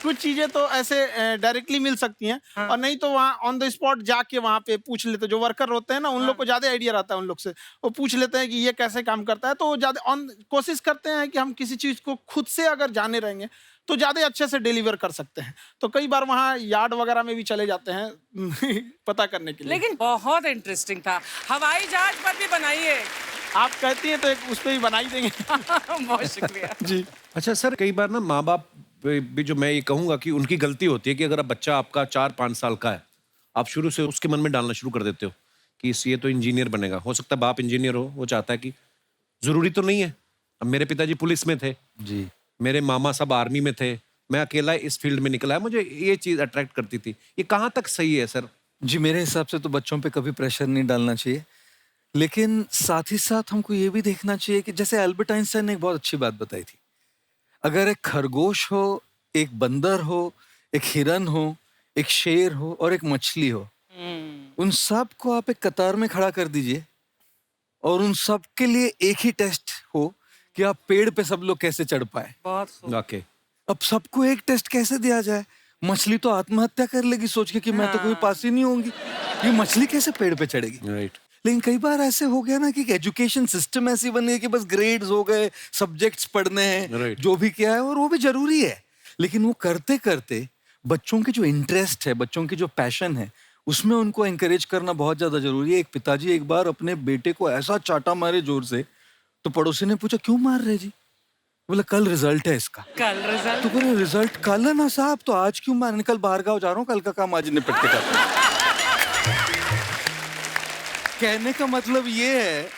कुछ चीजें तो ऐसे डायरेक्टली मिल सकती हैं, और नहीं तो वहाँ ऑन द स्पॉट जाके वहाँ पे पूछ लेते, जो वर्कर होते हैं ना उन लोग को ज्यादा आइडिया रहता है, उन लोग से वो पूछ लेते हैं कि ये कैसे काम करता है, तो ज्यादा ऑन कोशिश करते हैं कि हम किसी चीज को खुद से अगर जाने रहेंगे तो ज्यादा अच्छे से डिलीवर कर सकते हैं। तो कई बार वहाँ यार्ड वगैरह में भी चले जाते हैं पता करने के लिए। लेकिन बहुत इंटरेस्टिंग था। हवाई जहाज पर भी बनाइए। आप कहती हैं तो एक उस पर भी बना ही देंगे। बहुत शुक्रिया। जी। अच्छा सर, कई बार ना माँ बाप भी, जो मैं ये कहूंगा कि उनकी गलती होती है कि अगर अब बच्चा आपका 4-5 साल का है, आप शुरू से उसके मन में डालना शुरू कर देते हो कि ये तो इंजीनियर बनेगा। हो सकता है बाप इंजीनियर हो, वो चाहता है कि जरूरी तो नहीं है। अब मेरे पिताजी पुलिस में थे जी, मेरे मामा सब आर्मी में थे, मैं अकेला इस फील्ड में निकला है, मुझे ये चीज अट्रैक्ट करती थी। ये कहाँ तक सही है सर? जी मेरे हिसाब से तो बच्चों पे कभी प्रेशर नहीं डालना चाहिए, लेकिन साथ ही साथ हमको ये भी देखना चाहिए कि जैसे एल्बर्ट आइंस्टाइन ने एक बहुत अच्छी बात बताई थी, अगर एक खरगोश हो, एक बंदर हो, एक हिरन हो, एक शेर हो और एक मछली हो, उन सब को आप एक कतार में खड़ा कर दीजिए और उन सब के लिए एक ही टेस्ट हो कि आप पेड़ पे सब लोग कैसे चढ़ पाए। बहुत खूब। ओके, अब सबको एक टेस्ट कैसे दिया जाए? मछली तो आत्महत्या कर लेगी सोच के कि मैं तो कभी पास ही नहीं होंगी, ये मछली कैसे पेड़ पे चढ़ेगी? राइट। लेकिन कई बार ऐसे हो गया ना कि एजुकेशन सिस्टम ऐसी बन गई कि बस ग्रेड्स हो गए, सब्जेक्ट्स पढ़ने हैं, Right. जो भी किया है, और वो भी जरूरी है, लेकिन वो करते करते बच्चों की जो इंटरेस्ट है, बच्चों की जो पैशन है, उसमें उनको एंकरेज करना बहुत ज्यादा जरूरी है। एक पिताजी एक बार अपने बेटे को ऐसा चाटा मारे जोर से, तो पड़ोसी ने पूछा क्यों मार रहे जी? बोला कल रिजल्ट है इसका। कल रिजल्ट? तो बोले रिजल्ट कल है ना साहब, तो आज क्यों मारने? कल बाहर गाँव जा रहा हूँ, कल का काम आज निपट के करता हूं। कहने का मतलब ये है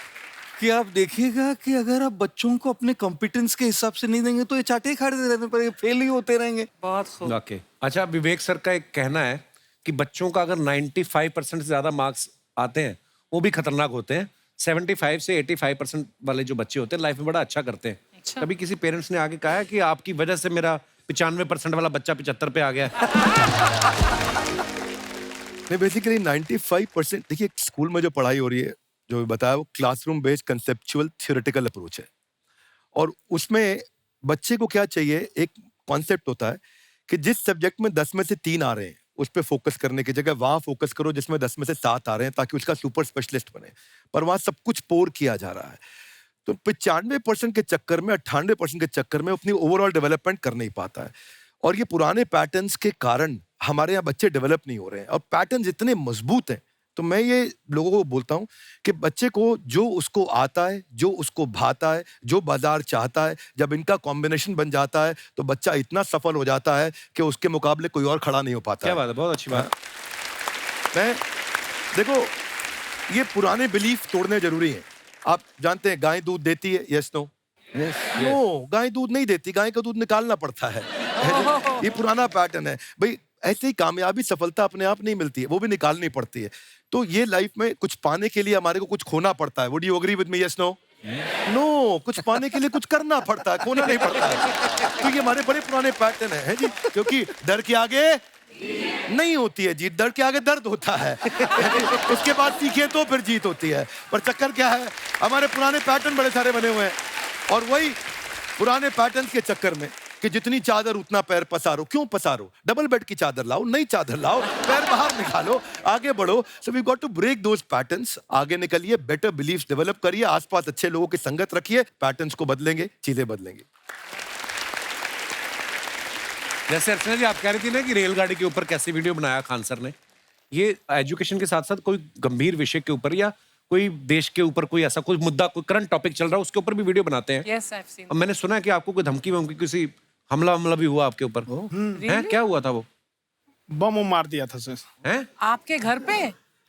कि आप देखिएगा कि अगर आप बच्चों को अपने कॉम्पिटेंस के हिसाब से नहीं देंगे तो ये चाटे खाते रहने पर फेल ही होते रहेंगे। बहुत खूब। ओके। अच्छा, विवेक सर का एक कहना है कि बच्चों का अगर 95% से ज्यादा मार्क्स आते हैं वो भी खतरनाक होते हैं। 75 से 85% वाले जो बच्चे होते हैं लाइफ में बड़ा अच्छा करते हैं। अच्छा। कभी किसी पेरेंट्स ने आगे कहा है कि आपकी वजह से मेरा 95% वाला बच्चा 75 पे आ गया? नहीं, बेसिकली 95% देखिए स्कूल में जो पढ़ाई हो रही है, जो बताया, वो classroom based conceptual theoretical approach है, और उसमें बच्चे को क्या चाहिए, एक कॉन्सेप्ट होता है कि जिस सब्जेक्ट में 10 में से 3 आ रहे हैं उस पर फोकस करने की जगह वहां फोकस करो जिसमें 10 में से 7 आ रहे हैं, ताकि उसका सुपर स्पेशलिस्ट बने। पर वहां सब कुछ पोर किया जा रहा है, तो 95% के चक्कर में, 98% के चक्कर में अपनी ओवरऑल डेवलपमेंट कर नहीं पाता है। और ये पुराने पैटर्न्स के कारण हमारे यहाँ बच्चे डेवलप नहीं हो रहे हैं, और पैटर्न्स इतने मजबूत हैं। तो मैं ये लोगों को बोलता हूँ कि बच्चे को जो उसको आता है, जो उसको भाता है, जो बाजार चाहता है, जब इनका कॉम्बिनेशन बन जाता है तो बच्चा इतना सफल हो जाता है कि उसके मुकाबले कोई और खड़ा नहीं हो पाता। क्या बात है, बहुत अच्छी बात। मैं देखो, ये पुराने बिलीफ तोड़ने जरूरी हैं। आप जानते हैं गाय दूध देती है, यस नो? नो, गाय दूध नहीं देती, गाय का दूध निकालना पड़ता है। ये पुराना पैटर्न है भाई। ऐसे ही कामयाबी सफलता अपने आप नहीं मिलती है, वो भी निकालनी पड़ती है। तो ये लाइफ में कुछ पाने के लिए हमारे को कुछ खोना पड़ता है। Would you agree with me? Yes no? No, कुछ पाने के लिए कुछ करना पड़ता है, खोना नहीं पड़ता है। तो ये हमारे बड़े पुराने पैटर्न है जी, क्योंकि डर के आगे नहीं होती है जीत, डर के आगे दर्द होता है। उसके बाद सीखे तो फिर जीत होती है। पर चक्कर क्या है, हमारे पुराने पैटर्न बड़े सारे बने हुए हैं, और वही पुराने पैटर्न के चक्कर में कि जितनी चादर उतना पैर पसारो। क्यों पसारो? डबल बेड की चादर लाओ, नई चादर लाओ, पैर बाहर निकालो, आगे बढ़ो। So we got to break those patterns. आगे निकलिए, बेटर बिलीफ्स डेवलप करिए, आसपास अच्छे लोगों की संगत रखिए, पैटर्न्स को बदलेंगे, चीजें बदलेंगी। जैसे अर्चना जी आप कह रही थी ना कि रेलगाड़ी के ऊपर कैसे वीडियो बनाया खान सर ने, ये एजुकेशन के साथ साथ कोई गंभीर विषय के ऊपर या कोई देश के ऊपर कोई ऐसा कोई मुद्दा, कोई करंट टॉपिक चल रहा है, उसके ऊपर भी वीडियो बनाते हैं। Yes, I've seen. अब मैंने सुना है कि आपको कोई धमकी वमकी, किसी हमला भी हुआ आपके ऊपर है? क्या हुआ था वो? बम मार दिया था सर। हैं? आपके घर पे?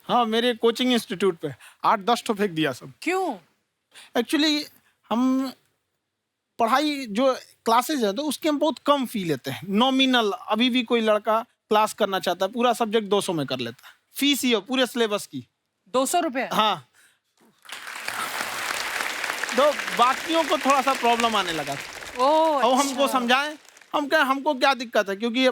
हाँ, मेरे कोचिंग इंस्टीट्यूट पे 8-10 ठो फेंक दिया सब। क्यों? एक्चुअली हम पढ़ाई जो क्लासेज है तो उसके हम बहुत कम फी लेते हैं, नॉमिनल। अभी भी कोई लड़का क्लास करना चाहता है, पूरा सब्जेक्ट 200 में कर लेता है, फीस ही हो पूरे सिलेबस की 200 रुपए? हाँ। तो बाकियों को थोड़ा सा प्रॉब्लम आने लगा ओह, और हमको समझाएं, हम क्या, हमको क्या दिक्कत है, क्योंकि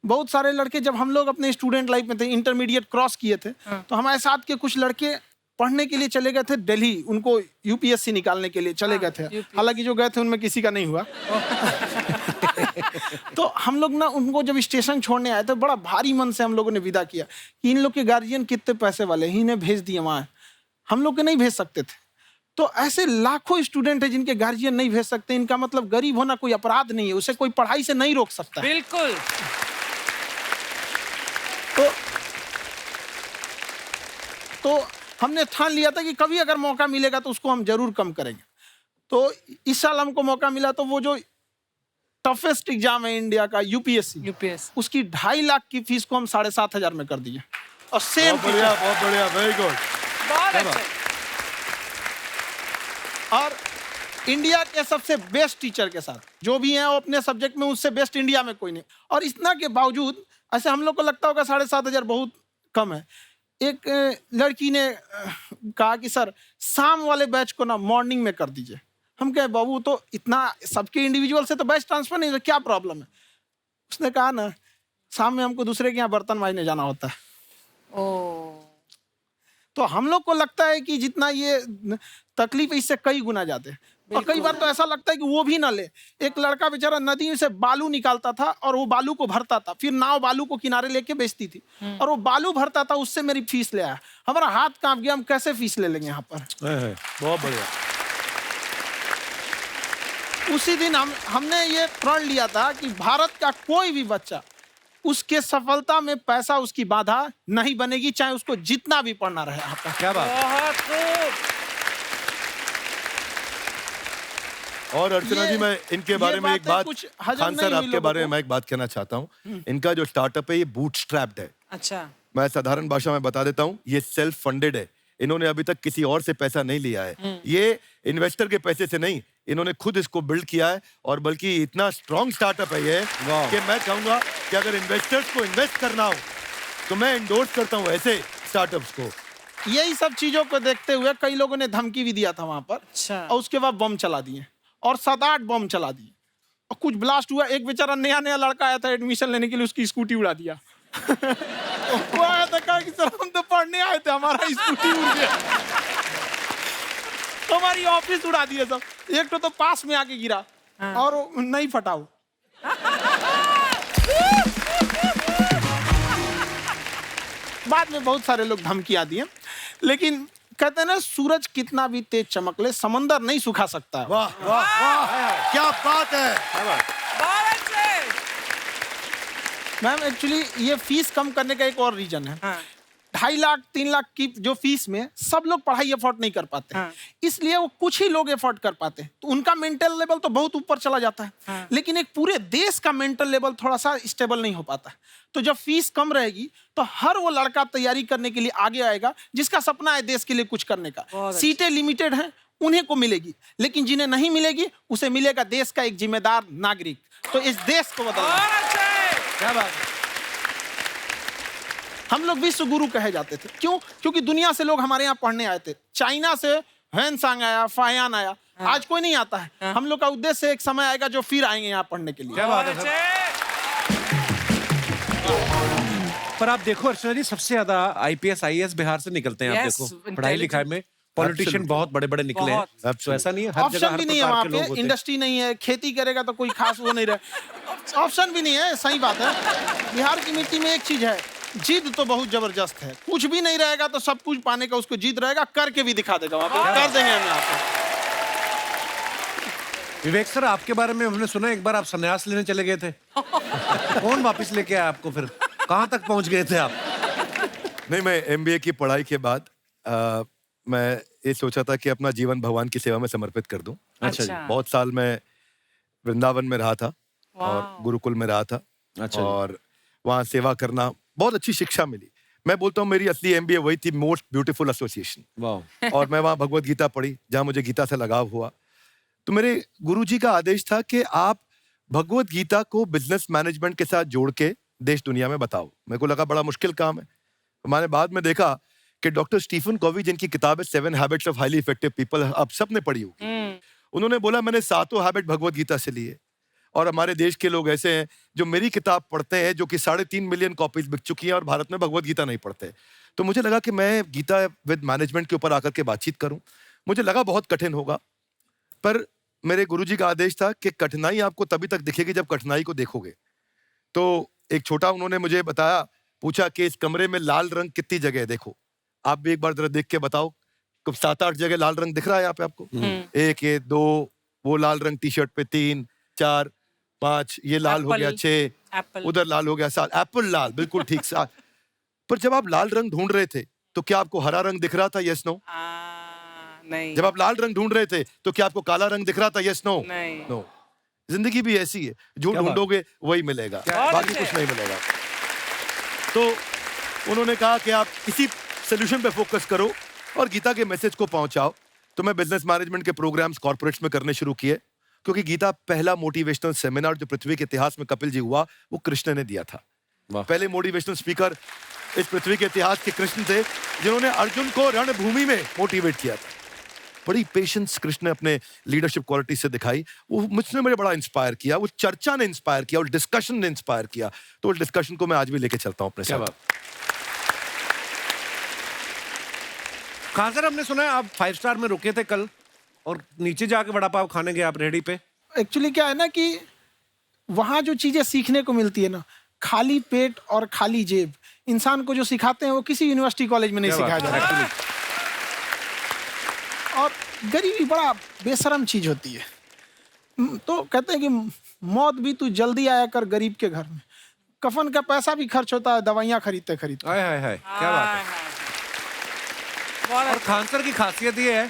बहुत सारे लड़के जब हम लोग अपने स्टूडेंट लाइफ में थे, इंटरमीडिएट क्रॉस किए थे, तो हमारे साथ के कुछ लड़के पढ़ने के लिए चले गए थे दिल्ली, उनको यूपीएससी निकालने के लिए चले गए थे। हालांकि जो गए थे उनमें किसी का नहीं हुआ। तो हम लोग ना उनको जब स्टेशन छोड़ने आए तो बड़ा भारी मन से हम लोगों ने विदा किया कि इन लोग के गार्जियन कितने पैसे वाले हैं, इन्हें भेज दिए वहाँ, हम लोग के नहीं भेज सकते थे। तो ऐसे लाखों स्टूडेंट हैं जिनके गार्जियन नहीं भेज सकते। इनका मतलब गरीब होना कोई अपराध नहीं है, उसे कोई पढ़ाई से नहीं रोक सकता। बिल्कुल। तो हमने ठान लिया था कि कभी अगर मौका मिलेगा तो उसको हम जरूर कम करेंगे। तो इस साल हमको मौका मिला, तो वो जो टफेस्ट एग्जाम है इंडिया का, यूपीएससी, उसकी 2.5 लाख की फीस को हम 7,500 में कर दिए। और सेम बहुत बढ़िया, वेरी गुड। बहुत अच्छे। और इंडिया के सबसे बेस्ट टीचर के साथ जो भी हैं वो अपने सब्जेक्ट में उससे बेस्ट इंडिया में कोई नहीं। और इतना के बावजूद ऐसे हम लोग को लगता होगा 7,500 बहुत कम है। एक लड़की ने कहा कि सर शाम वाले बैच को ना मॉर्निंग में कर दीजिए। हम कहे बाबू तो इतना सबके इंडिविजुअल से तो बैच ट्रांसफर नहीं, क्या प्रॉब्लम है? उसने कहा ना शाम में हमको दूसरे के यहाँ बर्तन मांजने जाना होता है। तो हम लोग को लगता है कि जितना ये तकलीफ इससे कई गुना जाते हैं। और कई बार तो ऐसा लगता है कि वो भी ना ले। एक लड़का बेचारा नदी से बालू निकालता था और वो बालू को भरता था, फिर नाव बालू को किनारे लेके बेचती थी, और वो बालू भरता था, उससे मेरी फीस ले आया। हमारा हाथ कांप गया, हम कैसे फीस ले लेंगे यहाँ पर। बहुत बढ़िया। उसी दिन हमने ये प्रण लिया था कि भारत का कोई भी बच्चा उसके सफलता में पैसा उसकी बाधा नहीं बनेगी, चाहे उसको जितना भी पढ़ना रहे यहाँ पर। क्या बात। बहुत खूब। और अर्चना जी, मैं इनके बारे में एक बात, कुछ हजम खान नहीं सर हुई आपके लोगों बारे में को। मैं एक बात कहना चाहता हूँ। इनका जो स्टार्टअप है ये बूटस्ट्रैप्ड है। अच्छा। मैं साधारण भाषा में बता देता हूँ, ये सेल्फ फंडेड है। इन्होंने अभी तक किसी और से पैसा नहीं लिया है, ये इन्वेस्टर के पैसे से नहीं, इन्होंने खुद इसको बिल्ड किया है। और बल्कि इतना स्ट्रॉन्ग स्टार्टअप है ये कि मैं कहूंगा कि अगर इन्वेस्टर्स को इन्वेस्ट करना हो तो मैं इंडोर्स करता हूँ ऐसे स्टार्टअप्स को। यही सब चीजों को देखते हुए कई लोगों ने धमकी भी दिया था वहां पर। अच्छा। और उसके बाद बम चला दिए, और 7-8 बम चला दिए, और कुछ ब्लास्ट हुआ। एक बेचारा नया लड़का आया था एडमिशन लेने के लिए, उसकी स्कूटी उड़ा दिया। वो आया था, कहा कि सर हम तो पढ़ने आए थे, हमारा स्कूटी उड़ गया। हमारी ऑफिस उड़ा दिए सब। एक तो पास में आके गिरा, और नहीं फटा वो। बाद में बहुत सारे लोग धमकियां दिए, लेकिन कहते हैं ना सूरज कितना भी तेज चमक ले समंदर नहीं सुखा सकता है। वाह वाह वाह, क्या बात है। बहुत अच्छे। मैम एक्चुअली ये फीस कम करने का एक और रीजन है। 2.5 लाख 3 लाख की जो फीस में सब लोग पढ़ाई अफोर्ड नहीं कर पाते, इसलिए वो कुछ ही लोग अफोर्ड कर पाते हैं। तो उनका मेंटल लेवल तो बहुत ऊपर चला जाता है, लेकिन एक पूरे देश का मेंटल लेवल थोड़ा सा स्टेबल नहीं हो पाता। तो जब फीस कम रहेगी तो हर वो लड़का तैयारी करने के लिए आगे आएगा जिसका सपना है देश के लिए कुछ करने का। सीटें लिमिटेड हैं, उन्हें को मिलेगी, लेकिन जिन्हें नहीं मिलेगी उसे मिलेगा देश का एक जिम्मेदार नागरिक। तो इस देश को बदलना। क्या बात है। हम लोग विश्व गुरु कहे जाते थे। क्यों? क्योंकि दुनिया से लोग हमारे यहाँ पढ़ने आए थे। चाइना से हैंसांग आया, फायान आया, आज कोई नहीं आता है। हम लोग का उद्देश्य एक समय आएगा जो फिर आएंगे यहाँ पढ़ने के लिए। क्या बात है सर। पर आप देखो अर्चना जी, सबसे ज्यादा आईपीएस आईएएस बिहार से निकलते हैं। आप Yes, देखो पढ़ाई लिखाई में पॉलिटिशियन बहुत बड़े बड़े निकले हैं, तो ऐसा नहीं है हर जगह ऑप्शन हर भी नहीं है प्रकार वहाँ के लोग पे, होते हैं। इंडस्ट्री नहीं है, खेती करेगा तो कोई खास वो नहीं रहे, ऑप्शन भी नहीं है। सही बात है। बिहार की मिट्टी में एक चीज है, जिद तो बहुत जबरदस्त है। कुछ भी नहीं रहेगा तो सब कुछ पाने का उसको जिद रहेगा, करके भी दिखा देगा वहाँ पे, कर देंगे हम यहाँ पे। विवेक सर, आपके बारे में हमने सुना एक बार आप संन्यास लेने चले गए थे। कौन वापस लेके आया आपको फिर? कहाँ तक पहुंच गए थे आप? नहीं, मैं एमबीए की पढ़ाई के बाद मैं ये सोचा था कि अपना जीवन भगवान की सेवा में समर्पित कर दूं। अच्छा जी। बहुत साल मैं वृंदावन में रहा था और गुरुकुल में रहा था। अच्छा जी। और वहाँ सेवा करना, बहुत अच्छी शिक्षा मिली। मैं बोलता हूँ मेरी असली एमबीए वही थी, मोस्ट ब्यूटीफुल एसोसिएशन। वाह। और मैं वहाँ भगवत गीता पढ़ी, जहाँ मुझे गीता से लगाव हुआ। तो मेरे गुरुजी का आदेश था कि आप भगवत गीता को बिजनेस मैनेजमेंट के साथ जोड़ के देश दुनिया में बताओ। मेरे को लगा बड़ा मुश्किल काम है। मैंने बाद में देखा कि डॉक्टर स्टीफन कॉवी, जिनकी किताब है 7 habits of highly effective people, आप सबने पढ़ी होगी, उन्होंने बोला मैंने 7 हैबिट भगवत गीता से लिए। और हमारे देश के लोग ऐसे हैं जो मेरी किताब पढ़ते हैं, जो कि 3.5 मिलियन कॉपीज बिक चुकी हैं, और भारत में भगवत गीता नहीं पढ़ते। तो मुझे लगा कि मैं गीता विद मैनेजमेंट के ऊपर आकर के बातचीत करूं। मुझे लगा बहुत कठिन होगा, पर मेरे गुरुजी का आदेश था कि कठिनाई आपको तभी तक दिखेगी जब कठिनाई को देखोगे। तो एक छोटा उन्होंने मुझे बताया, पूछा कि इस कमरे में लाल रंग कितनी जगह है, देखो आप भी एक बार जरा देख के बताओ। 7-8 जगह लाल रंग दिख रहा है यहाँ पे आपको? 1 ये 2, वो लाल रंग टी शर्ट पे 3 4 5, ये लाल हो गया 6, उधर लाल हो गया 7, एप्पल लाल, बिल्कुल ठीक 7। पर जब आप लाल रंग ढूंढ रहे थे तो क्या आपको हरा रंग दिख रहा था? Yes no? नहीं। जब आप लाल रंग ढूंढ रहे थे तो क्या आपको काला रंग दिख रहा था? Yes no? नहीं। नो। जिंदगी भी ऐसी है, जो क्या बात? ढूंढोगे वही मिलेगा, बाकी कुछ नहीं मिलेगा। तो उन्होंने कहा कि आप इसी सोल्यूशन पे फोकस करो और गीता के मैसेज को पहुंचाओ। तो मैं बिजनेस मैनेजमेंट के प्रोग्राम्स कॉर्पोरेट्स में करने शुरू किए, क्योंकि गीता पहला मोटिवेशनल सेमिनार जो पृथ्वी के इतिहास में कपिल जी हुआ, वो कृष्ण ने दिया था। पहले मोटिवेशनल स्पीकर इस पृथ्वी के इतिहास के कृष्ण थे, जिन्होंने अर्जुन को रणभूमि में मोटिवेट किया था। बड़ी पेशेंस कृष्ण ने अपने लीडरशिप क्वालिटी से दिखाई। वो मुझसे मुझे बड़ा इंस्पायर किया, वो चर्चा ने इंस्पायर किया, वो डिस्कशन ने इंस्पायर किया। तो उस डिस्कशन को मैं आज भी लेके चलता हूँ अपने साथ। कहाँ सर, हमने सुना है आप 5 स्टार में रुके थे कल और नीचे जाके वड़ा पाव खाने गए आप रेहड़ी पे। एक्चुअली क्या है ना कि वहाँ जो चीजें सीखने को मिलती है ना, खाली पेट और खाली जेब इंसान को जो सिखाते हैं वो किसी यूनिवर्सिटी कॉलेज में नहीं सिखाया जाता। और गरीबी बड़ा बेशरम चीज होती है। तो कहते हैं कि मौत भी तू जल्दी आया कर गरीब के घर में। कफन का पैसा भी खर्च होता है दवाइयाँ खरीदते खरीदते। हाय हाय हाय, क्या बात है। और खान सर की खासियत ये है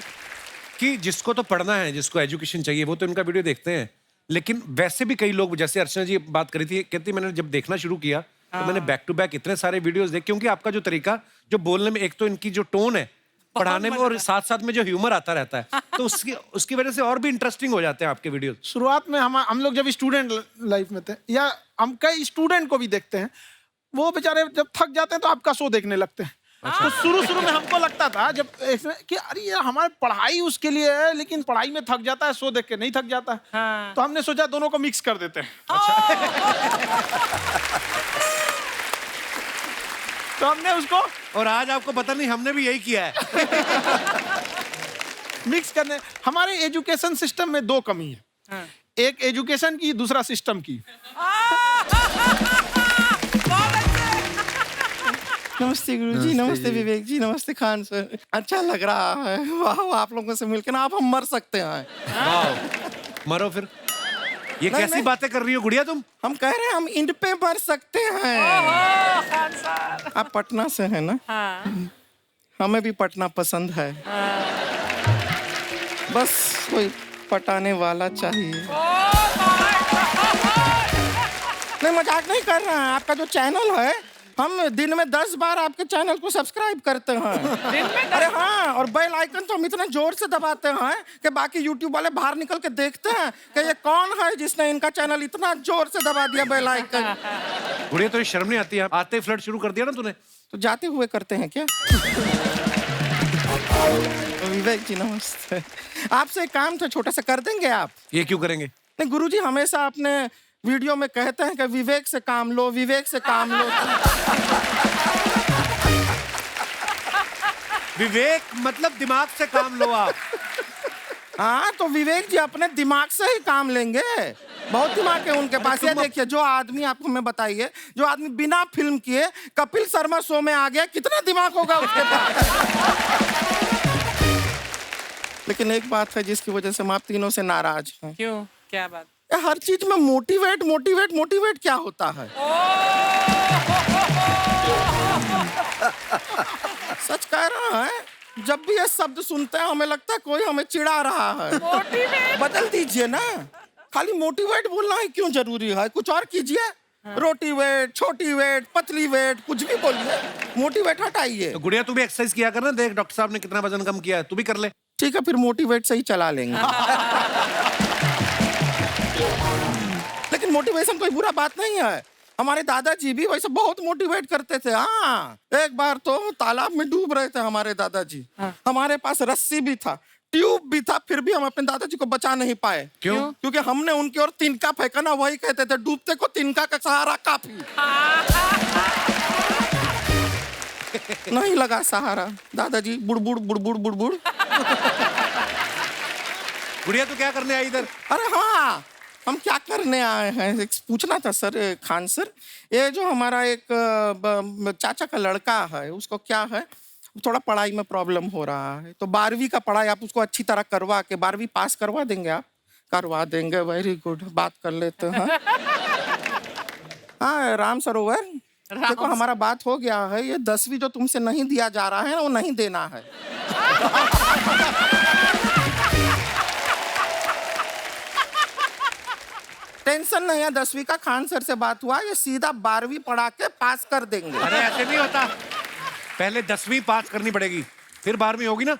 कि जिसको तो पढ़ना है, जिसको एजुकेशन चाहिए, वो तो इनका वीडियो देखते हैं। लेकिन वैसे भी कई लोग, जैसे अर्चना जी बात करी थी, कहती मैंने जब देखना शुरू किया तो मैंने बैक टू बैक इतने सारे वीडियोस देखे, क्योंकि आपका जो तरीका जो बोलने में, एक तो इनकी जो टोन है पढ़ाने में, और साथ साथ में जो ह्यूमर आता रहता है, तो उसकी वजह से और भी इंटरेस्टिंग हो जाते हैं आपके वीडियो। शुरुआत में हम लोग जब स्टूडेंट लाइफ में थे, या हम कई स्टूडेंट को भी देखते हैं, वो बेचारे जब थक जाते हैं तो आपका शो देखने लगते हैं। तो शुरू में हमको लगता था जब कि अरे यार हमारी पढ़ाई उसके लिए है, लेकिन पढ़ाई में थक जाता है, शो देख के नहीं थक जाता है। हाँ। तो हमने सोचा दोनों को मिक्स कर देते हैं। तो हमने उसको, और आज आपको पता नहीं, हमने भी यही किया है। मिक्स करने। हमारे एजुकेशन सिस्टम में 2 कमी है। हाँ। एक एजुकेशन की, दूसरा सिस्टम की। नमस्ते गुरुजी, नमस्ते विवेक जी, नमस्ते खान सर। अच्छा लग रहा है, वाह आप लोगों से मिलकर ना आप हम मर सकते हैं। वाह, मरो फिर। ये नहीं, कैसी नहीं। बातें कर रही हो गुड़िया तुम? हम कह रहे हैं हम इंड पे मर सकते हैं। आप पटना से हैं ना? हाँ। हमें भी पटना पसंद है। बस कोई पटाने वाला चाहिए। नहीं मजाक नहीं कर रहे हैं। आपका जो चैनल है, हम दिन में 10 बार आपके चैनल को सब्सक्राइब करते हैं। दिन में अरे हाँ, और बेल आइकन तो हम इतने जोर से दबाते हैं कि बाकी यूट्यूब वाले बाहर निकल के देखते हैं कि ये कौन है जिसने इनका चैनल इतना जोर से दबा दिया बेल आइकन। गुड़िया तो ये शर्म नहीं आती है? आते ही फ्लर्ट शुरू कर दिया ना तूने। तो जाते हुए करते हैं क्या? विवेक जी नमस्ते। आपसे एक काम था छोटा सा, कर देंगे आप? ये क्यों करेंगे? नहीं गुरुजी हमेशा अपने वीडियो में कहते हैं कि विवेक से काम लो, विवेक से काम लो। विवेक मतलब दिमाग से काम लो आप। हाँ तो विवेक जी अपने दिमाग से ही काम लेंगे, बहुत दिमाग है उनके पास। ये देखिए जो आदमी, आपको मैं बताइए, जो आदमी बिना फिल्म किए कपिल शर्मा शो में आ गया, कितना दिमाग होगा उसके पास। लेकिन एक बात है जिसकी वजह से हम आप तीनों से नाराज हैं। क्यों, क्या बात? ये हर चीज में मोटिवेट मोटिवेट मोटिवेट क्या होता है? सच कह रहा है, जब भी ये शब्द सुनते हैं हमें लगता है कोई हमें चिढ़ा रहा है। मोटिवेट बदल दीजिए ना, खाली मोटिवेट बोलना ही क्यों जरूरी है? कुछ और कीजिए। रोटी वेट, छोटी वेट, पतली वेट, कुछ भी बोलिए, मोटिवेट हटाइए। तो गुड़िया तू भी एक्सरसाइज किया कर ना, देख डॉक्टर साहब ने कितना वजन कम किया है, तू भी कर ले। ठीक है फिर मोटिवेट से ही चला लेंगे। लेकिन मोटिवेशन कोई बुरा बात नहीं है। हमारे दादाजी भी वैसे बहुत मोटिवेट करते थे। हाँ, एक बार तो तालाब में डूब रहे थे हमारे दादाजी। हमारे पास रस्सी भी था, ट्यूब भी था, फिर भी हम अपने दादाजी को बचा नहीं पाए। क्यों? क्योंकि हमने उनकी ओर तिनका फेंका ना, वही कहते थे डूबते को तिनका का सहारा काफी। नहीं लगा सहारा, दादाजी बुड़बुड़ बुड़बुड़ बुड़बुड़। गुड़िया तू क्या करने आई इधर? अरे हाँ, हम क्या करने आए हैं एक पूछना था सर, खान सर। ये जो हमारा एक चाचा का लड़का है, उसको क्या है, थोड़ा पढ़ाई में प्रॉब्लम हो रहा है, तो 12वीं का पढ़ाई आप उसको अच्छी तरह करवा के 12वीं पास करवा देंगे आप? करवा देंगे, वेरी गुड, बात कर लेते हैं। हाँ राम सरोवर, देखो हमारा बात हो गया है, ये 10वीं जो तुमसे नहीं दिया जा रहा है वो नहीं देना है। टेंशन नहीं है, 10वीं का खान सर से बात हुआ, ये सीधा 12वीं पढ़ा के पास कर देंगे। अरे ऐसे नहीं होता, पहले 10वीं पास करनी पड़ेगी, फिर 12वीं होगी ना।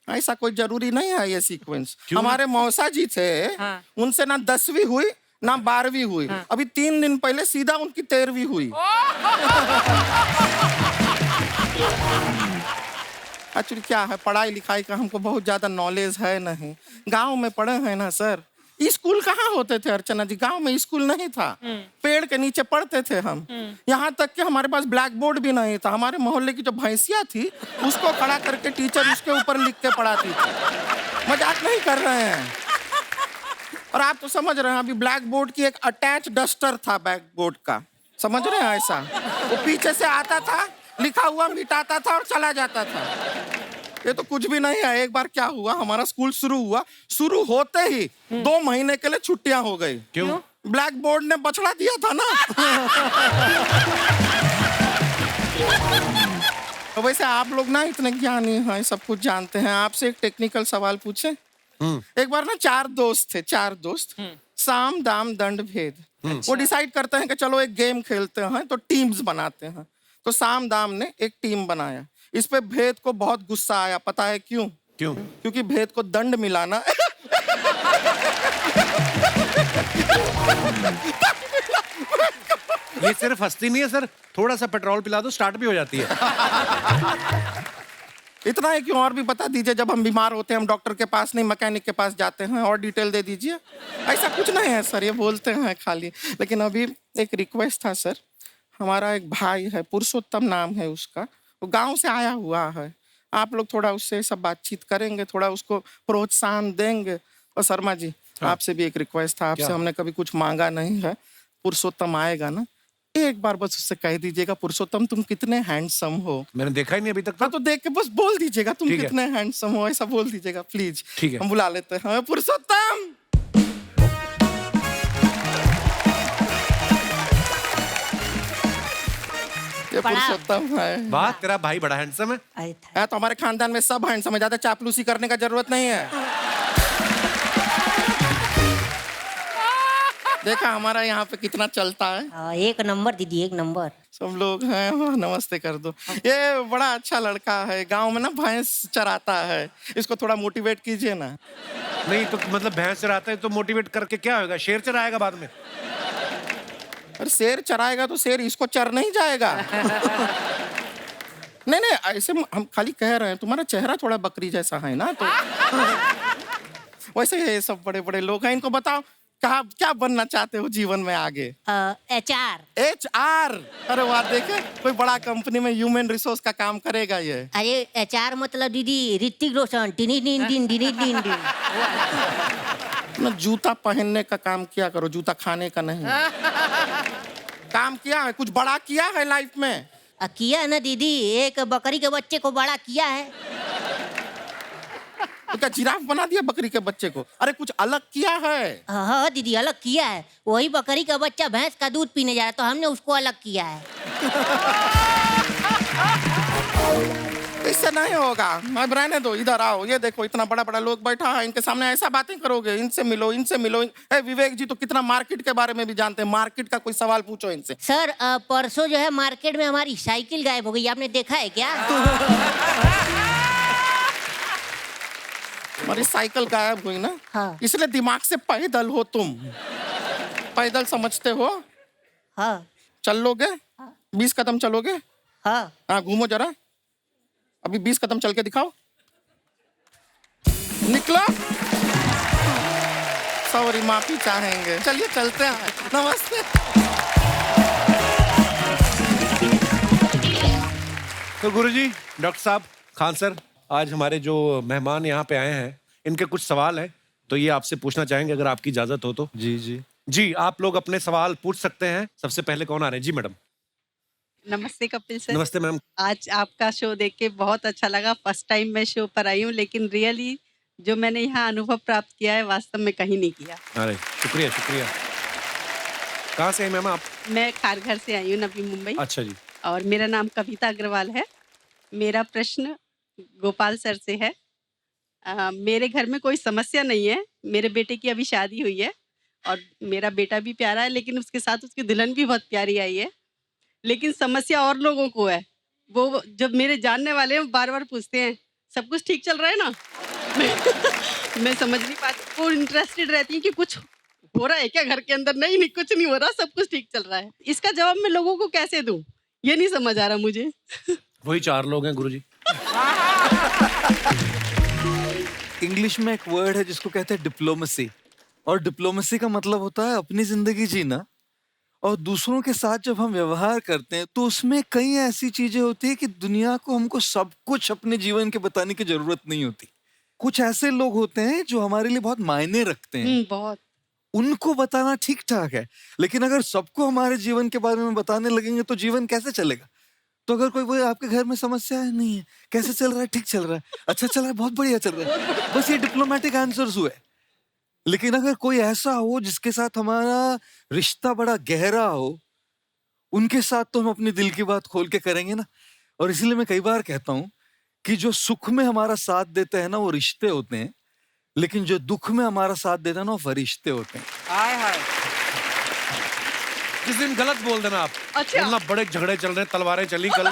ऐसा कोई जरूरी नहीं है ये सीक्वेंस। क्यों? हमारे मौसा जी थे, हाँ। उनसे ना 10वीं हुई ना 12वीं हुई। अभी 3 दिन पहले सीधा उनकी 13वीं हुई। एक्चुअली क्या है, पढ़ाई लिखाई का हमको बहुत ज्यादा नॉलेज है नहीं। गांव में पढ़े हैं ना सर, स्कूल कहाँ होते थे अर्चना जी, गांव में स्कूल नहीं था, पेड़ के नीचे पढ़ते थे हम। यहाँ तक कि हमारे पास ब्लैक बोर्ड भी नहीं था, हमारे मोहल्ले की जो भैंसिया थी उसको खड़ा करके टीचर उसके ऊपर लिख के पढ़ाती थी। मजाक नहीं कर रहे हैं। और आप तो समझ रहे हैं, अभी ब्लैक बोर्ड की एक अटैच डस्टर था बैक बोर्ड का, समझ रहे हैं ऐसा, वो पीछे से आता था, लिखा हुआ मिटाता था और चला जाता था। ये तो कुछ भी नहीं है। एक बार क्या हुआ, हमारा स्कूल शुरू हुआ, शुरू होते ही 2 महीने के लिए छुट्टियां हो गई। क्यों? ब्लैक बोर्ड ने बछड़ा दिया था ना। तो वैसे आप लोग ना इतने ज्ञानी हैं, सब कुछ जानते हैं। आपसे एक टेक्निकल सवाल पूछे। एक बार ना 4 दोस्त थे, 4 दोस्त, साम दाम दंड भेद। वो डिसाइड करते हैं कि चलो एक गेम खेलते हैं, तो टीम्स बनाते हैं। तो साम दाम ने एक टीम बनाया। इस पे भेद को बहुत गुस्सा आया, पता है क्यों? क्यों? क्योंकि भेद को दंड मिलाना। ये सिर्फ हंसती नहीं है सर, थोड़ा सा पेट्रोल पिला दो स्टार्ट भी हो जाती है। इतना है कि और भी बता दीजिए, जब हम बीमार होते हैं हम डॉक्टर के पास नहीं मैकेनिक के पास जाते हैं, और डिटेल दे दीजिए। ऐसा कुछ नहीं है सर, ये बोलते हैं खाली। लेकिन अभी एक रिक्वेस्ट था सर, हमारा एक भाई है, पुरुषोत्तम नाम है उसका, वो गांव से आया हुआ है। आप लोग थोड़ा उससे सब बातचीत करेंगे, थोड़ा उसको प्रोत्साहन देंगे। और शर्मा जी, आपसे भी एक रिक्वेस्ट था, आपसे हमने कभी कुछ मांगा नहीं है। पुरुषोत्तम आएगा ना, एक बार बस उससे कह दीजिएगा, पुरुषोत्तम तुम कितने हैंडसम हो। मैंने देखा ही नहीं अभी तक। हाँ तो देख के बस बोल दीजिएगा तुम ठीक है। कितने हैंडसम हो, ऐसा बोल दीजिएगा प्लीज। ठीक है। हम बुला लेते हैं पुरुषोत्तम। ये पुरुषोत्तम है। वाह, तेरा भाई बड़ा हैंडसम है। है तो हमारे खानदान में सब हैंडसम है, ज्यादा चापलूसी करने का जरूरत नहीं है। देखा हमारा यहाँ पे कितना चलता है। एक नंबर दीदी, एक नंबर। सब लोग हैं, नमस्ते कर दो। ये बड़ा अच्छा लड़का है, गांव में ना भैंस चराता है, इसको थोड़ा मोटिवेट कीजिए ना। नहीं तो मतलब भैंस चराता है तो मोटिवेट करके क्या होगा, शेर चराएगा बाद में। अरे शेर चराएगा तो शेर इसको चर नहीं जाएगा। नहीं नहीं, ऐसे हम खाली कह रहे हैं, तुम्हारा चेहरा थोड़ा बकरी जैसा है ना, तो वैसे ये सब बड़े बड़े लोग हैं। इनको बताओ कहा क्या बनना चाहते हो जीवन में आगे? HR। HR। अरे वाह, देखे कोई बड़ा कंपनी में ह्यूमन रिसोर्स का काम करेगा ये। अरे HR मतलब दीदी Hrithik Roshan, tiny tin tin tiny tin tin. ना जूता पहनने का काम किया करो, जूता खाने का नहीं। काम किया है, कुछ बड़ा किया है लाइफ में? किया है ना दीदी, एक बकरी के बच्चे को बड़ा किया है। तो क्या जिराफ बना दिया बकरी के बच्चे को? अरे कुछ अलग किया है। हाँ दीदी, अलग किया है। वही बकरी का बच्चा भैंस का दूध पीने जा रहा है, तो हमने उसको अलग किया है। इससे नहीं होगा, अब रहने दो, इधर आओ। ये देखो इतना बड़ा बड़ा लोग बैठा है, इनके सामने ऐसा बातें करोगे? इनसे मिलो, इनसे मिलो। विवेक जी तो कितना मार्केट के बारे में भी जानते हैं, मार्केट का कोई सवाल पूछो इनसे। सर परसों जो है मार्केट में हमारी साइकिल गायब हो गई, आपने देखा है क्या? हमारी साइकिल गायब हुई ना, हाँ। इसलिए दिमाग से पैदल हो तुम। पैदल समझते हो? हाँ चल लोगे? 20 कदम चलोगे? हाँ। हाँ, घूमो जरा, अभी 20 कदम चल के दिखाओ। निकलो। सॉरी, माफी चाहेंगे। चलिए चलते हैं, नमस्ते। तो गुरुजी, डॉक्टर साहब, खान सर, आज हमारे जो मेहमान यहाँ पे आए हैं, इनके कुछ सवाल हैं, तो ये आपसे पूछना चाहेंगे अगर आपकी इजाजत हो तो। जी, आप लोग अपने सवाल पूछ सकते हैं। सबसे पहले कौन आ रहे हैं? जी मैडम। नमस्ते कपिल सर। नमस्ते मैम। आज आपका शो देख के बहुत अच्छा लगा। फर्स्ट टाइम मैं शो पर आई हूँ, लेकिन रियली जो मैंने यहाँ अनुभव प्राप्त किया है, वास्तव में कहीं नहीं किया। अरे शुक्रिया शुक्रिया। कहाँ से हैं मैम आप? मैं खारघर से आई हूँ, नवी मुंबई। अच्छा जी। और मेरा नाम कविता अग्रवाल है। मेरा प्रश्न गोपाल सर से है। मेरे घर में कोई समस्या नहीं है। मेरे बेटे की अभी शादी हुई है और मेरा बेटा भी प्यारा है, लेकिन उसके साथ उसकी दुल्हन भी बहुत प्यारी आई है। लेकिन समस्या और लोगों को है। वो जब मेरे जानने वाले हैं, बार बार पूछते हैं सब कुछ ठीक चल रहा है ना? मैं समझ नहीं पाती। वो इंटरेस्टेड रहती है कि कुछ हो रहा है क्या घर के अंदर? नहीं, कुछ नहीं हो रहा, सब कुछ ठीक चल रहा है। इसका जवाब मैं लोगों को कैसे दूं, ये नहीं समझ आ रहा मुझे। वही 4 लोग हैं गुरुजी। इंग्लिश में एक वर्ड है जिसको कहते हैं डिप्लोमेसी, और डिप्लोमेसी का मतलब होता है अपनी जिंदगी जीना, और दूसरों के साथ जब हम व्यवहार करते हैं तो उसमें कई ऐसी चीजें होती है कि दुनिया को हमको सब कुछ अपने जीवन के बताने की जरूरत नहीं होती। कुछ ऐसे लोग होते हैं जो हमारे लिए बहुत मायने रखते हैं, बहुत। उनको बताना ठीक ठाक है, लेकिन अगर सबको हमारे जीवन के बारे में बताने लगेंगे तो जीवन कैसे चलेगा? तो अगर कोई आपके घर में समस्या है, नहीं है, कैसे चल रहा है? ठीक चल रहा है, अच्छा चल रहा है, बहुत बढ़िया चल रहा है, बस ये डिप्लोमेटिक आंसर्स हुए। लेकिन अगर कोई ऐसा हो जिसके साथ हमारा रिश्ता बड़ा गहरा हो, उनके साथ तो हम अपने दिल की बात खोल के करेंगे ना। और इसलिए मैं कई बार कहता हूं कि जो सुख में हमारा साथ देते हैं ना वो रिश्ते होते हैं, लेकिन जो दुख में हमारा साथ देते हैं ना वो फरिश्ते होते हैं। हाय हाय। जिस दिन गलत बोल देना आप। अच्छा। बोलना बड़े झगड़े चल रहे हैं, तलवारें चली कल।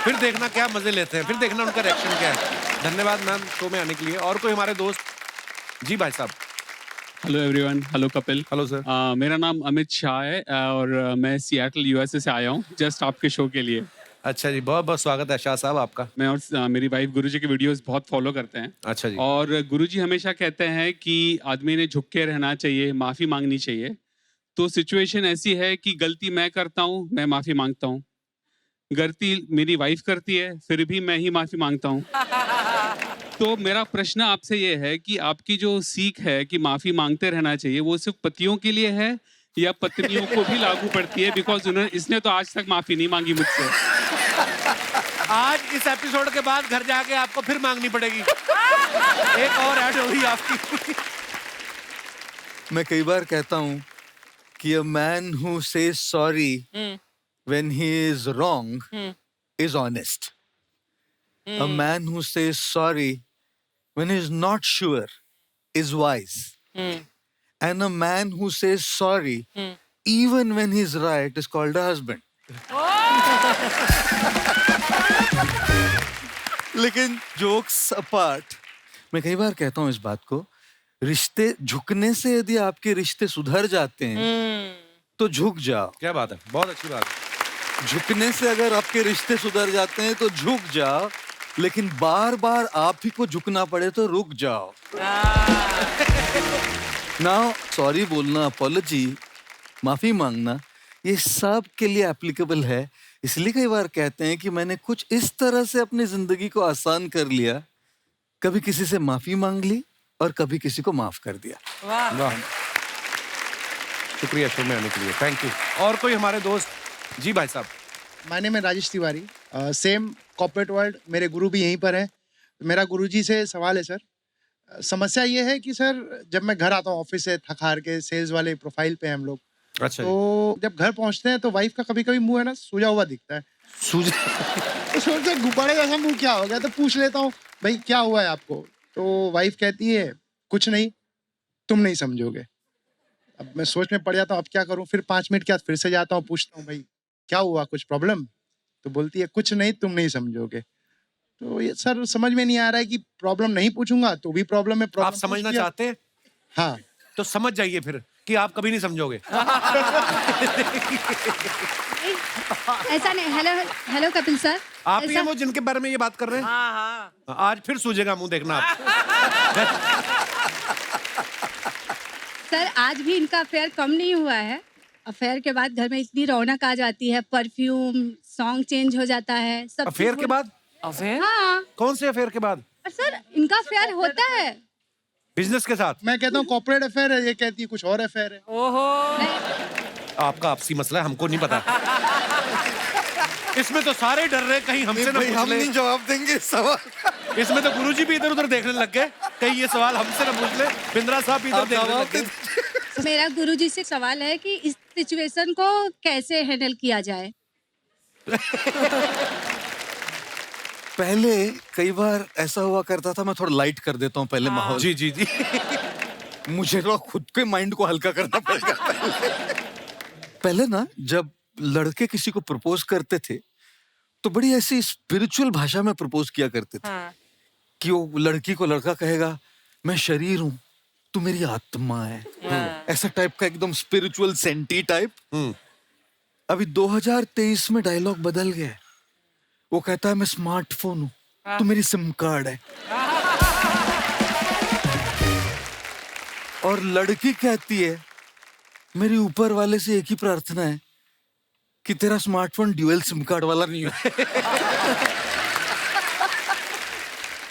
फिर देखना क्या मजे लेते हैं, फिर देखना उनका रिएक्शन क्या है। धन्यवाद मैम शो में आने के लिए। और कोई हमारे दोस्त? जी भाई साहब। Hello everyone. Hello Kapil. Hello sir. मेरा नाम अमित शाह है और मैं सियाटल यूएसए से आया हूँ जस्ट आपके शो के लिए। अच्छा जी, बहुत बहुत स्वागत है शाह साहब आपका। मैं और मेरी वाइफ गुरुजी के वीडियोस बहुत फॉलो करते हैं। अच्छा जी। और गुरुजी हमेशा कहते हैं कि आदमी ने झुक के रहना चाहिए, माफ़ी मांगनी चाहिए। तो सिचुएशन ऐसी है कि गलती मैं करता हूँ, मैं माफ़ी मांगता हूँ। गलती मेरी वाइफ करती है, फिर भी मैं ही माफ़ी मांगता हूँ। तो मेरा प्रश्न आपसे ये है कि आपकी जो सीख है कि माफ़ी मांगते रहना चाहिए, वो सिर्फ पतियों के लिए है या पत्नियों को भी लागू पड़ती है? बिकॉज इसने तो आज तक माफ़ी नहीं मांगी मुझसे। आज इस एपिसोड के बाद घर जाके आपको फिर मांगनी पड़ेगी। एक और ऐड होगी आपकी। मैं कई बार कहता हूं कि a man who says sorry when he is wrong is honest. A man who says sorry when he is not sure is wise. And a man who says sorry even when he is right is called a husband. लेकिन jokes apart, मैं कई बार कहता हूं इस बात को, रिश्ते झुकने से यदि आपके रिश्ते सुधर जाते हैं तो झुक जाओ। क्या बात है, बहुत अच्छी बात है। झुकने से अगर आपके रिश्ते सुधर जाते हैं तो झुक जाओ, लेकिन बार बार आप ही को झुकना पड़े तो रुक जाओ। नाउ सॉरी बोलना, अपॉलजी, माफी मांगना, ये सब के लिए एप्लीकेबल है। इसलिए कई बार कहते हैं कि मैंने कुछ इस तरह से अपनी जिंदगी को आसान कर लिया, कभी किसी से माफी मांग ली और कभी किसी को माफ कर दिया। वाह, शुक्रिया शो में आने के लिए, थैंक यू। और कोई हमारे दोस्त? जी भाई साहब। माय नेम है Rajesh Tiwari, same corporate world, मेरे गुरु भी यहीं पर है। मेरा गुरुजी से सवाल है सर, समस्या ये है कि सर जब मैं घर आता हूँ ऑफिस से थक हार के, सेल्स वाले प्रोफाइल पे हम लोग, अच्छा तो जब घर पहुंचते हैं तो वाइफ का कभी कभी मुंह है ना सूजा हुआ दिखता है। सूज तो सोचते हैं गुब्बारे जैसा मुंह क्या हो गया, तो पूछ लेता हूँ भाई क्या हुआ है आपको, तो वाइफ कहती है कुछ नहीं, तुम नहीं समझोगे। अब मैं सोच में पड़ जाता हूँ अब क्या करूँ, फिर 5 मिनट के बाद फिर से जाता हूँ, पूछता हूँ भाई क्या हुआ, कुछ प्रॉब्लम, तो बोलती है कुछ नहीं, तुम नहीं समझोगे। तो ये सर समझ में नहीं आ रहा है कि प्रॉब्लम नहीं पूछूंगा तो भी प्रॉब्लम है, आप प्रॉब्लम समझना चाहते हैं? हाँ, तो समझ जाइए फिर कि आप कभी नहीं समझोगे। ऐसा नहीं। हेलो हेलो कपिल सर, आप ही हैं वो जिनके बारे में ये बात कर रहे हैं? हाँ हाँ। आज फिर सूझेगा मुंह, देखना आप। सर आज भी इनका अफेयर कम नहीं हुआ है। अफेयर के बाद घर में इतनी रौनक आ जाती है, परफ्यूम, सॉन्ग चेंज हो जाता है, सब अफेयर के बाद? अफेयर? हाँ। कौन से अफेयर के बाद? और सर इनका अफेयर होता है बिजनेस के साथ? मैं कहता हूँ कॉर्पोरेट अफेयर है, ये कहती है कुछ और अफेयर है। ओहो, आपका आपसी मसला है, हमको नहीं पता। इसमें तो सारे डर रहे कहीं हमसे ना भाई, पूछ हम ले। नहीं जवाब देंगे इस सवाल। इसमें तो गुरुजी भी इधर उधर देखने लग गए, कहीं ये सवाल हमसे ना पूछ ले। बिंद्रा साहब भी इधर आप देखने जवाब लग गए। मेरा गुरुजी से सवाल है कि इस सिचुएशन को कैसे हैंडल किया जाए। पहले कई बार ऐसा हुआ करता था, मैं थोड़ा लाइट कर देता हूँ पहले माहौल। जी जी जी। मुझे तो खुद के माइंड को हल्का करना पड़ेगा पहले ना, जब लड़के किसी को प्रपोज करते थे तो बड़ी ऐसी स्पिरिचुअल भाषा में प्रपोज किया करते थे। हाँ। कि वो लड़की को लड़का कहेगा मैं शरीर हूँ, तू मेरी आत्मा है। ऐसा टाइप का एकदम स्पिरिचुअल सेंटी टाइप। अभी 2023 में डायलॉग बदल गया है। वो कहता है मैं स्मार्टफोन हूँ, तू मेरी सिम कार्ड है। और लड़की कहती है मेरी ऊपर वाले से एक ही प्रार्थना है कि तेरा स्मार्टफोन ड्यूअल सिम कार्ड वाला नहीं हो।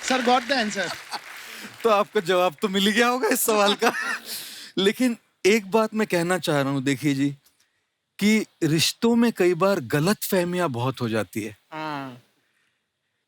Sir got the answer. तो आपको जवाब तो मिल ही गया होगा इस सवाल का। लेकिन एक बात मैं कहना चाह रहा हूं, देखिए जी, कि रिश्तों में कई बार गलत फहमियां बहुत हो जाती है।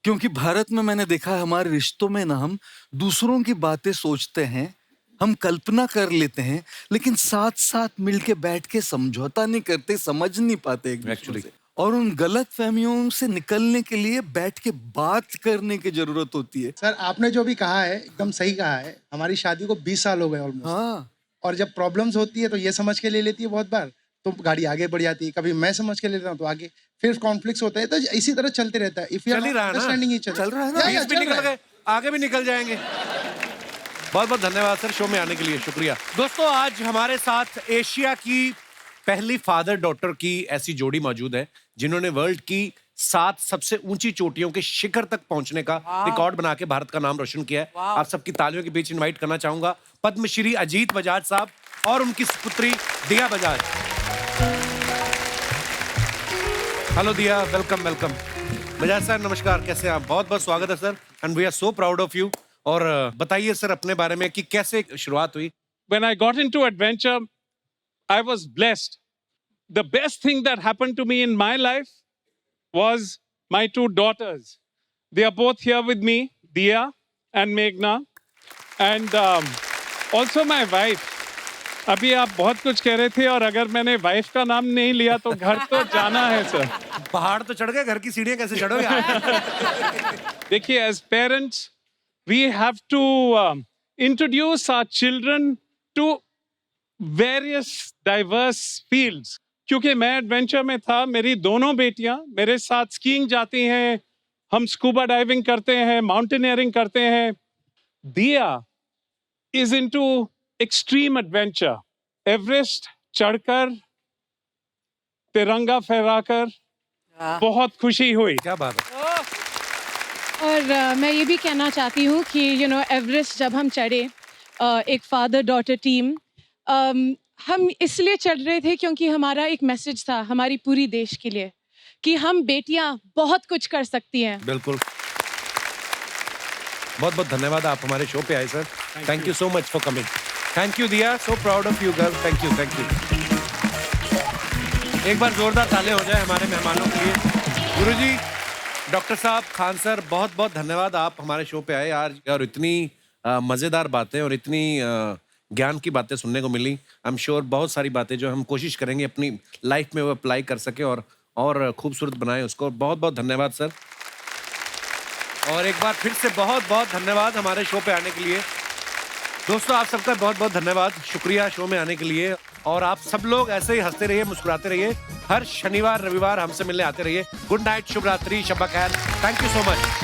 क्योंकि भारत में मैंने देखा है हमारे रिश्तों में ना हम दूसरों की बातें सोचते हैं, हम कल्पना कर लेते हैं, लेकिन साथ साथ मिलके बैठ के समझौता नहीं करते, समझ नहीं पाते एक दूसरे से। और उन गलत फहमियों से निकलने के लिए बैठ के बात करने की जरूरत होती है। सर आपने जो भी कहा है एकदम सही कहा है। हमारी शादी को 20 साल हो गए ऑलमोस्ट। हाँ। और जब प्रॉब्लम्स होती है तो ये समझ के ले लेती है बहुत बार, तो गाड़ी आगे बढ़ जाती है। कभी मैं समझ के लेता हूँ तो आगे, फिर कॉन्फ्लिक्ट्स होते हैं, तो इसी तरह चलते रहता है। चल ही रहा है ना? चल रहा है ना? 20 भी निकल गए, आगे भी निकल जाएंगे। बहुत बहुत धन्यवाद सर शो में आने के लिए, शुक्रिया। दोस्तों आज हमारे साथ एशिया की पहली फादर डॉटर की ऐसी जोड़ी मौजूद है जिन्होंने वर्ल्ड की 7 सबसे ऊंची चोटियों के शिखर तक पहुंचने का रिकॉर्ड बना के भारत का नाम रोशन किया है। आप सबकी तालियों के बीच इनवाइट करना चाहूंगा पद्मश्री अजीत बजाज साहब और उनकी पुत्री Diya Bajaj. Hello Diya, welcome welcome. Bajaj sir नमस्कार, कैसे हैं आप? बहुत बहुत स्वागत है sir, and we are so proud of you. और बताइए सर अपने बारे में कि कैसे शुरुआत हुई। When I got into adventure, I was blessed. The best thing that happened to me in my life was my 2 daughters. They are both here with me, Dia and Meghna, and also my wife. अभी आप बहुत कुछ कह रहे थे और अगर मैंने वाइफ का नाम नहीं लिया तो घर तो जाना है सर। पहाड़ तो चढ़ गए, घर की सीढ़ियां कैसे चढ़ोगे आप? देखिए, as parents, we have to introduce our children to various diverse fields. क्योंकि मैं एडवेंचर में था, मेरी दोनों बेटियां मेरे साथ स्कीइंग जाती हैं, हम स्कूबा डाइविंग करते हैं, माउंटेनियरिंग करते हैं। दिया is into extreme adventure. Everest चढ़कर, तिरंगा फहराकर, बहुत खुशी हुई। क्या बात है। और मैं ये भी कहना चाहती हूँ कि एवरेस्ट जब हम चढ़े, एक फादर डॉटर टीम, हम इसलिए चढ़ रहे थे क्योंकि हमारा एक मैसेज था हमारी पूरी देश के लिए कि हम बेटियां बहुत कुछ कर सकती हैं। बिल्कुल। बहुत बहुत धन्यवाद, आप हमारे शो पे आए sir. Thank you so much for coming. Thank you Diya, so proud of you girl. Thank you, thank you. एक बार जोरदार ताले हो जाए हमारे मेहमानों के लिए। गुरुजी, डॉक्टर साहब, खान सर, बहुत बहुत धन्यवाद, आप हमारे शो पे आए आज और इतनी मज़ेदार बातें और इतनी ज्ञान की बातें सुनने को मिली। आई एम श्योर बहुत सारी बातें जो हम कोशिश करेंगे अपनी लाइफ में वो अप्लाई कर सके और खूबसूरत बनाए उसको। बहुत बहुत धन्यवाद सर। और एक बार फिर से बहुत बहुत धन्यवाद हमारे शो पे आने के लिए। दोस्तों, आप सबका बहुत बहुत धन्यवाद, शुक्रिया शो में आने के लिए। और आप सब लोग ऐसे ही हंसते रहिए, मुस्कुराते रहिए। हर शनिवार रविवार हमसे मिलने आते रहिए। गुड नाइट, शुभ रात्रि, शब्बा खैर। Thank you so much.